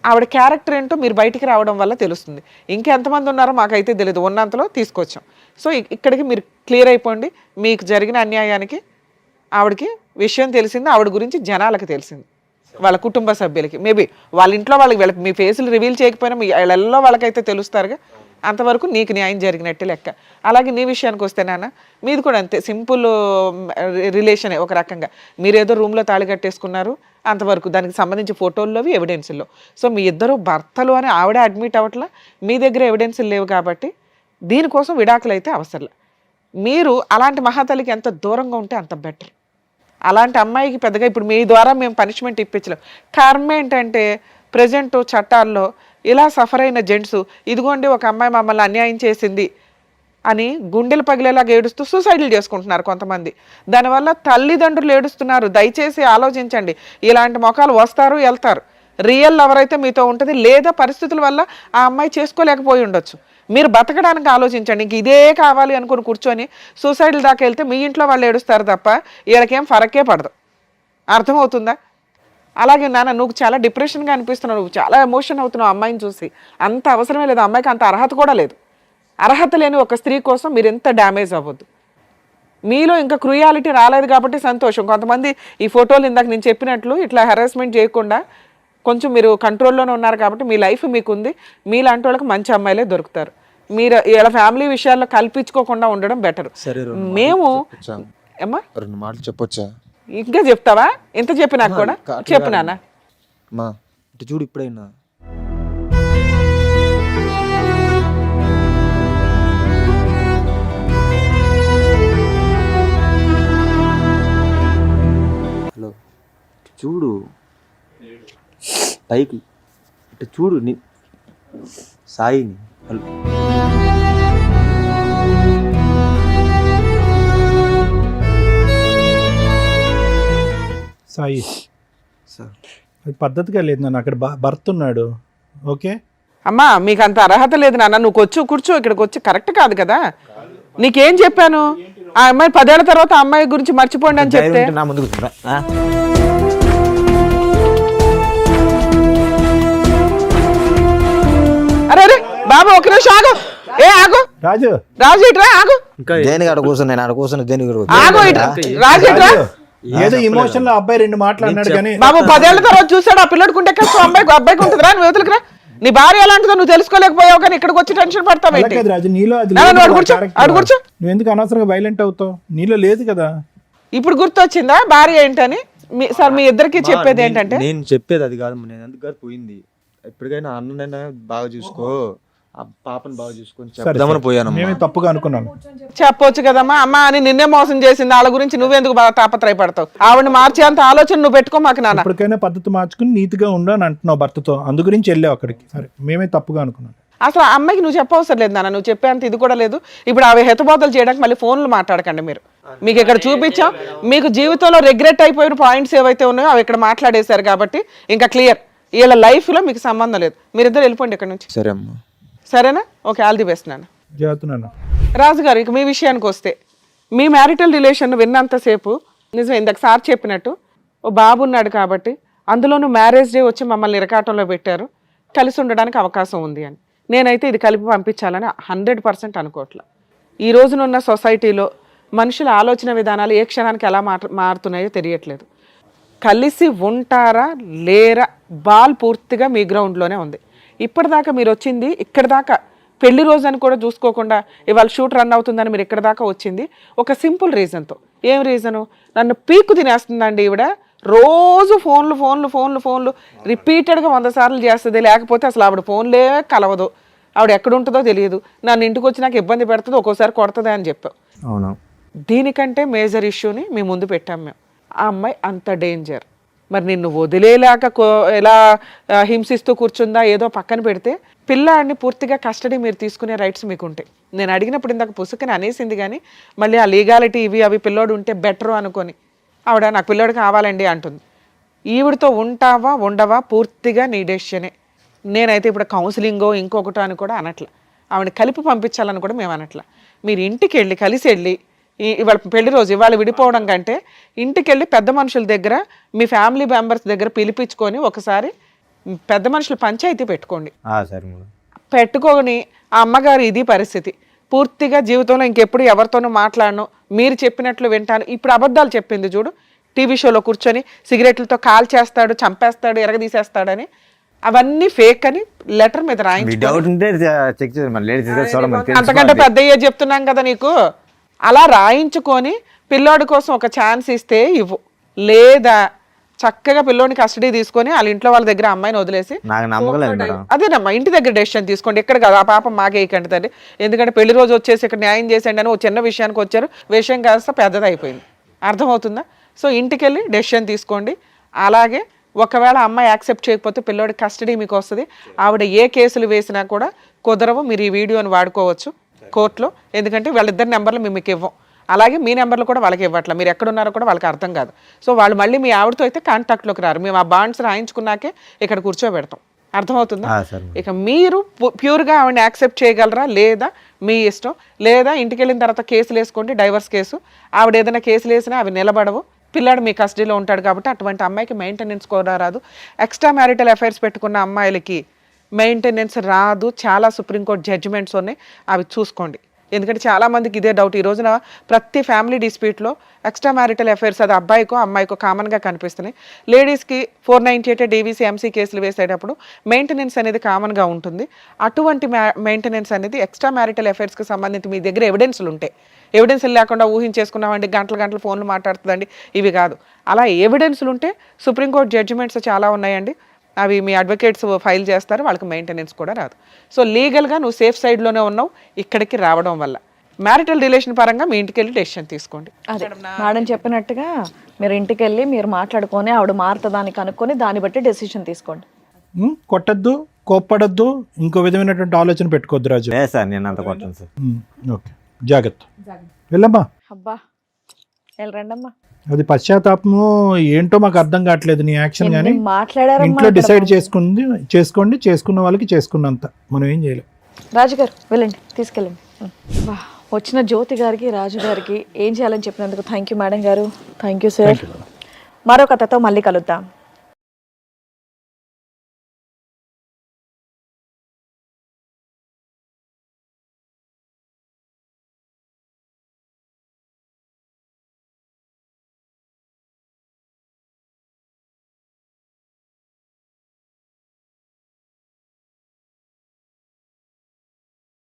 ఆవిడ క్యారెక్టర్ ఏంటో మీరు బయటికి రావడం వల్ల తెలుస్తుంది. ఇంకెంతమంది ఉన్నారో మాకైతే తెలియదు, ఉన్నంతలో తీసుకొచ్చాం. సో ఇక్కడికి మీరు క్లియర్ అయిపోండి. మీకు జరిగిన అన్యాయానికి ఆవిడకి విషయం తెలిసింది, ఆవిడ గురించి జనాలకు తెలిసింది, వాళ్ళ కుటుంబ సభ్యులకి. మేబీ వాళ్ళ ఇంట్లో వాళ్ళకి మీ ఫేసులు రివీల్ చేయకపోయినా మీ వాళ్ళల్లో వాళ్ళకైతే తెలుస్తారుగా. అంతవరకు నీకు న్యాయం జరిగినట్టే లెక్క. అలాగే నీ విషయానికి వస్తే నాన్న, మీది కూడా అంతే, సింపుల్ రిలేషనే ఒక రకంగా. మీరేదో రూమ్లో తాళి కట్టేసుకున్నారు అంతవరకు, దానికి సంబంధించి ఫోటోల్లోవి ఎవిడెన్సుల్లో. సో మీ ఇద్దరు భర్తలు అని ఆవిడ అడ్మిట్ అవ్వట్లా, మీ దగ్గర ఎవిడెన్సులు లేవు కాబట్టి దీనికోసం విడాకులు అయితే అవసరం. మీరు అలాంటి మహాతల్లికి ఎంత దూరంగా ఉంటే అంత బెటర్. అలాంటి అమ్మాయికి పెద్దగా ఇప్పుడు మీ ద్వారా మేము పనిష్మెంట్ ఇప్పించలేం. కారణం ఏంటంటే ప్రజెంట్ చట్టాల్లో ఇలా సఫర్ అయిన జెంట్స్, ఇదిగోండి ఒక అమ్మాయి మమ్మల్ని అన్యాయం చేసింది అని గుండెలు పగిలేలాగా ఏడుస్తూ సూసైడ్లు చేసుకుంటున్నారు కొంతమంది. దానివల్ల తల్లిదండ్రులు ఏడుస్తున్నారు. దయచేసి ఆలోచించండి. ఇలాంటి మొఖాలు వస్తారు వెళ్తారు. రియల్ లవర్ అయితే మీతో ఉంటుంది, లేదా పరిస్థితుల వల్ల ఆ అమ్మాయి చేసుకోలేకపోయి ఉండొచ్చు. మీరు బతకడానికి ఆలోచించండి. ఇంక ఇదే కావాలి అనుకుని కూర్చొని సూసైడ్ల దాకా వెళ్తే మీ ఇంట్లో వాళ్ళు ఏడుస్తారు తప్ప వీళ్ళకేం ఫరకే పడదు. అర్థమవుతుందా? అలాగే నాన్న, నువ్వు చాలా డిప్రెషన్గా అనిపిస్తున్నావు, నువ్వు చాలా ఎమోషన్ అవుతున్నావు అమ్మాయిని చూసి. అంత అవసరమే లేదు, అమ్మాయికి అంత అర్హత కూడా లేదు. అర్హత లేని ఒక స్త్రీ కోసం మీరు ఎంత డ్యామేజ్ అవ్వద్దు. మీలో ఇంకా క్రూయాలిటీ రాలేదు కాబట్టి సంతోషం. కొంతమంది ఈ ఫోటోలు ఇందాక నేను చెప్పినట్లు ఇట్లా హెరాస్మెంట్ చేయకుండా కొంచెం మీరు కంట్రోల్లోనే ఉన్నారు కాబట్టి మీ లైఫ్ మీకుంది. మీలాంటి వాళ్ళకి మంచి అమ్మాయిలే దొరుకుతారు. మీరు ఇలా ఫ్యామిలీ విషయాల్లో కల్పించుకోకుండా ఉండడం బెటర్. మేము ఏమ్మా 2 మాటలు చెప్పొచ్చా? ఇంకా చెప్తావా? ఎంత చెప్పినా కూడా చెప్పు నాన్న. మా ఇటు చూడు, ఇప్పుడైనా హలో చూడు, పైకి ఇటు చూడు సాయిని. హలో సాయి, సార్, అది పద్ధతిగా లేదు నాన్న. అక్కడ భర్త ఉన్నాడు. ఓకే అమ్మా, మీకు అంత అర్హత లేదు నాన్న. నువ్వు కూర్చో, ఇక్కడికి వచ్చి కరెక్ట్ కాదు కదా. నీకేం చెప్పాను? ఆ అమ్మాయి 10 ఏళ్ల తర్వాత ఆ అమ్మాయి గురించి మర్చిపోండి అని చెప్తే నా ముందుకు అరే బాబు ఒక నిమిషం ఆగు. ఆగు రాజు, రాజు ఇట్రా, ఆగు. ఇంకా దేనికి అక్కడ కూర్చుని నేను అక్కడ కూర్చుని దేనికి ఆగు ఇట్రా, రాజు ఇట్రా. ఏదో ఇమోషన్ లో అబ్బాయి 2 మాట్లాడినాడు కానీ బాబు 10 ఏళ్ల తర్వాత చూసాడు ఆ పిల్లడికి ఉంటే కష్టం, అబ్బాయికి ఉంటుందిరా. నువ్వు యువతలకి రా. నీ భార్య ఎలాంటిదో నువ్వు తెలుసుకోలేకపోయావు కానీ ఇక్కడికి వచ్చి టెన్షన్ పడతావు ఏంటి? రాజు, నీలో అది కూర్చో. నువ్వు ఎందుకు అనవసరంగా వైలెంట్ అవుతావు? నీలో లేదు కదా. ఇప్పుడు గుర్తొచ్చిందా భార్య ఏంటని? సార్ మీ ఇద్దరికి చెప్పేది ఏంటంటే, నేను చెప్పేది అది కాదు. నేను ఎందుకు పోయింది, ఎప్పటికైనా అన్ననైనా బాగా చూసుకో, ఆ పాపను బాగా చూసుకొని చెప్దామని పోయాను. మేమే తప్పుగా అనుకున్నాను. చెప్పొచ్చు కదమ్మా. అమ్మ అని నిన్నే మోసం చేసింది, వాళ్ళ గురించి నువ్వెందుకు బాగా తాపత్రయపడతావు? ఆవిడ మార్చే అంత ఆలోచన నువ్వు పెట్టుకో మాకు నాన్న. ఇప్పటికైనా పద్ధతి మార్చుకుని నీతిగా ఉండు అని అంటున్నావు భర్తతో, అందు గురించి వెళ్ళావు అక్కడికి. సరే, మేమే తప్పుగా అనుకున్నాను. అసలు ఆ అమ్మాయికి నువ్వు చెప్పవసరం లేదు నాన్న, నువ్వు చెప్పేంత ఇది కూడా లేదు. ఇప్పుడు అవి హెతబోతలు చేయడానికి మళ్ళీ ఫోన్లు మాట్లాడకండి మీరు. మీకు ఇక్కడ చూపించాం, మీకు జీవితంలో రిగ్రెట్ అయిపోయిన పాయింట్స్ ఏవైతే ఉన్నాయో అవి ఇక్కడ మాట్లాడేశారు కాబట్టి ఇంకా క్లియర్. వీళ్ళ లైఫ్లో మీకు సంబంధం లేదు. మీరిద్దరు వెళ్ళిపోండి ఇక్కడ నుంచి. సరే అమ్మా, సరేనా? ఓకే, ఆల్ ది బెస్ట్ నాన్న. జాతున్నాను. రాజుగారు, ఇక మీ విషయానికి వస్తే మీ మ్యారిటల్ రిలేషన్ విన్నంతసేపు నిజమే ఇందాక సార్ చెప్పినట్టు ఓ బాబు ఉన్నాడు కాబట్టి, అందులోనూ మ్యారేజ్ డే వచ్చి మమ్మల్ని ఇరకాటంలో పెట్టారు, కలిసి ఉండడానికి అవకాశం ఉంది అని. నేనైతే ఇది కలిపి పంపించాలని 100% అనుకోవట్లే. ఈ రోజునున్న సొసైటీలో మనుషుల ఆలోచన విధానాలు ఏ క్షణానికి ఎలా మారుతున్నాయో తెలియట్లేదు. కలిసి ఉంటారా లేరా బాల్ పూర్తిగా మీ గ్రౌండ్లోనే ఉంది. ఇప్పటిదాకా మీరు వచ్చింది ఇక్కడ దాకా పెళ్లి రోజు అని కూడా చూసుకోకుండా ఇవాళ షూట్ రన్ అవుతుందని మీరు ఇక్కడ దాకా వచ్చింది ఒక సింపుల్ రీజన్తో. ఏం రీజను? నన్ను పీకు తినేస్తుందండి ఈవిడ, రోజు ఫోన్లు రిపీటెడ్గా 100 సార్లు చేస్తుంది, లేకపోతే అసలు ఆవిడ ఫోన్లే కలవదు, ఆవిడ ఎక్కడ ఉంటుందో తెలియదు, నన్ను ఇంటికి వచ్చి నాకు ఇబ్బంది పెడుతుంది, ఒక్కోసారి కొడుతుంది అని చెప్పావు. అవును. దీనికంటే మేజర్ ఇష్యూని మీ ముందు పెట్టాం మేము. ఆ అమ్మాయి అంత డేంజర్, మరి నిన్ను వదిలేలాక ఎలా హింసిస్తూ కూర్చుందా ఏదో పక్కన పెడితే, పిల్లాడిని పూర్తిగా కస్టడీ మీరు తీసుకునే రైట్స్ మీకు ఉంటాయి. నేను అడిగినప్పుడు ఇందాక పుసుకని అనేసింది, కానీ మళ్ళీ ఆ లీగాలిటీ ఇవి అవి పిల్లోడు ఉంటే బెటరు అనుకొని ఆవిడ నాకు పిల్లోడు కావాలండి అంటుంది. ఈవిడతో ఉంటావా ఉండవా పూర్తిగా నీ డెసిషనే. నేనైతే ఇప్పుడు కౌన్సిలింగో ఇంకొకటో అని కూడా అనట్లా, ఆవిడని కలిపి పంపించాలని కూడా మేము అనట్లా. మీరు ఇంటికి వెళ్ళి కలిసి వెళ్ళి ఇవాళ పెళ్లి రోజు ఇవాళ విడిపోవడం కంటే ఇంటికి వెళ్ళి పెద్ద మనుషుల దగ్గర మీ ఫ్యామిలీ మెంబర్స్ దగ్గర పిలిపించుకొని ఒకసారి పెద్ద మనుషులు పంచాయతీ పెట్టుకోండి. సరే మేడం. పెట్టుకొని ఆ అమ్మగారు ఇది పరిస్థితి, పూర్తిగా జీవితంలో ఇంకెప్పుడు ఎవరితోనూ మాట్లాడను, మీరు చెప్పినట్లు వింటాను. ఇప్పుడు అబద్ధాలు చెప్పింది చూడు, టీవీ షోలో కూర్చొని సిగరెట్లతో కాల్ చేస్తాడు, చంపేస్తాడు, ఎరగదీసేస్తాడని, అవన్నీ ఫేక్ అని లెటర్ మీద రాయించి డౌట్ ఉంటే చెక్ చేయండి. అంతకంటే పెద్ద ఏజ్ చెప్తున్నాం కదా నీకు. అలా రాయించుకొని పిల్లోడి కోసం ఒక ఛాన్స్ ఇస్తే ఇవ్వు, లేదా చక్కగా పిల్లోడిని కస్టడీ తీసుకొని వాళ్ళ ఇంట్లో వాళ్ళ దగ్గర అమ్మాయిని వదిలేసి నాకు నమ్మకం లేదు మేడం. అదేనమ్మా ఇంటి దగ్గర డెసిషన్ తీసుకోండి. ఎక్కడ కాదు ఆ పాపం మాకేయకండి తండ్రి, ఎందుకంటే పెళ్లి రోజు వచ్చేసి ఇక్కడ న్యాయం చేసేయండి అని ఒక చిన్న విషయానికి వచ్చారు, విషయం కాస్త పెద్దది అయిపోయింది. అర్థమవుతుందా? సో ఇంటికి వెళ్ళి డెసిషన్ తీసుకోండి. అలాగే ఒకవేళ అమ్మాయి యాక్సెప్ట్ చేయకపోతే పిల్లోడి కస్టడీ మీకు వస్తుంది. ఆవిడ ఏ కేసులు వేసినా కూడా కుదరవు, మీరు ఈ వీడియోని వాడుకోవచ్చు కోర్టులో, ఎందుకంటే వాళ్ళిద్దరి నెంబర్లు మేము మీకు ఇవ్వం, అలాగే మీ నెంబర్లు కూడా వాళ్ళకి ఇవ్వట్లా, మీరు ఎక్కడున్నారో కూడా వాళ్ళకి అర్థం కాదు. సో వాళ్ళు మళ్ళీ మీ ఆవిడతో అయితే కాంటాక్ట్లోకి రారు, మేము ఆ బాండ్స్ రాయించుకున్నాకే ఇక్కడ కూర్చోబెడతాం. అర్థమవుతుందా? ఇక మీరు ప్యూర్గా ఆవిడని యాక్సెప్ట్ చేయగలరా లేదా మీ ఇష్టం, లేదా ఇంటికి వెళ్ళిన తర్వాత కేసులు వేసుకోండి, డైవర్స్ కేసు. ఆవిడ ఏదైనా కేసులు వేసినా అవి నిలబడవు, పిల్లాడు మీ కస్టడీలో ఉంటాడు కాబట్టి అటువంటి అమ్మాయికి మెయింటెనెన్స్ కూడా రాదు. ఎక్స్ట్రా మ్యారిటల్ అఫైర్స్ పెట్టుకున్న అమ్మాయిలకి మెయింటెనెన్స్ రాదు. చాలా సుప్రీంకోర్టు జడ్జిమెంట్స్ ఉన్నాయి, అవి చూసుకోండి. ఎందుకంటే చాలామందికి ఇదే డౌట్. ఈ రోజున ప్రతి ఫ్యామిలీ డిస్ప్యూట్లో ఎక్స్ట్రా మ్యారిటల్ అఫైర్స్ అది అబ్బాయికో అమ్మాయికో కామన్గా కనిపిస్తున్నాయి. లేడీస్కి 498 డీవీసీ ఎంసీ కేసులు వేసేటప్పుడు మెయింటెనెన్స్ అనేది కామన్గా ఉంటుంది. అటువంటి మెయింటెనెన్స్ అనేది ఎక్స్ట్రా మ్యారిటల్ అఫైర్స్కి సంబంధించి మీ దగ్గర ఎవిడెన్స్లు ఉంటాయి. ఎవిడెన్స్లు లేకుండా ఊహించేసుకున్నామండి, గంటలు ఫోన్లు మాట్లాడుతుందండి, ఇవి కాదు. అలా ఎవిడెన్స్లు ఉంటే సుప్రీంకోర్టు జడ్జిమెంట్స్ చాలా ఉన్నాయండి, అవి మీ అడ్వకేట్స్ ఫైల్ చేస్తారు, వాళ్ళకి మెయింటెనెన్స్ కూడా రాదు. సో లీగల్గా నువ్వు సేఫ్ సైడ్లోనే ఉన్నావు ఇక్కడికి రావడం వల్ల. మ్యారిటల్ రిలేషన్ పరంగా మీ ఇంటికి వెళ్ళి డెసిషన్ తీసుకోండి. అదే మేడం చెప్పినట్టుగా మీరు ఇంటికి వెళ్ళి మీరు మాట్లాడుకొని ఆవిడ మారుతుందాన్ని కనుక్కొని దాన్ని బట్టి డెసిషన్ తీసుకోండి. కొట్టద్దు, కోప్పడద్దు, ఇంకో విధమైనటువంటి ఆలోచన పెట్టుకోవద్దు రాజు. లేదు సార్, నేను అంత కొట్టను సార్. ఓకే, జాగ్రత్త. వెళ్ళమ్మా. అబ్బా వెళ్ళరండమ్మా. అది పశ్చాత్తాపము ఏంటో మాకు అర్థం కావట్లేదు నీ యాక్షన్, కానీ మాట్లాడారు ఇంట్లో డిసైడ్ చేసుకోండి, చేసుకున్న వాళ్ళకి చేసుకున్నంత, మనం ఏం చేయలేం. రాజుగారు వెళ్ళండి, తీసుకెళ్ళండి. వచ్చిన జ్యోతి గారికి రాజు గారికి ఏం చేయాలని చెప్పినందుకు థ్యాంక్ యూ మేడం గారు. Thank you sir. మరో కథతో మళ్ళీ కలుద్దాం.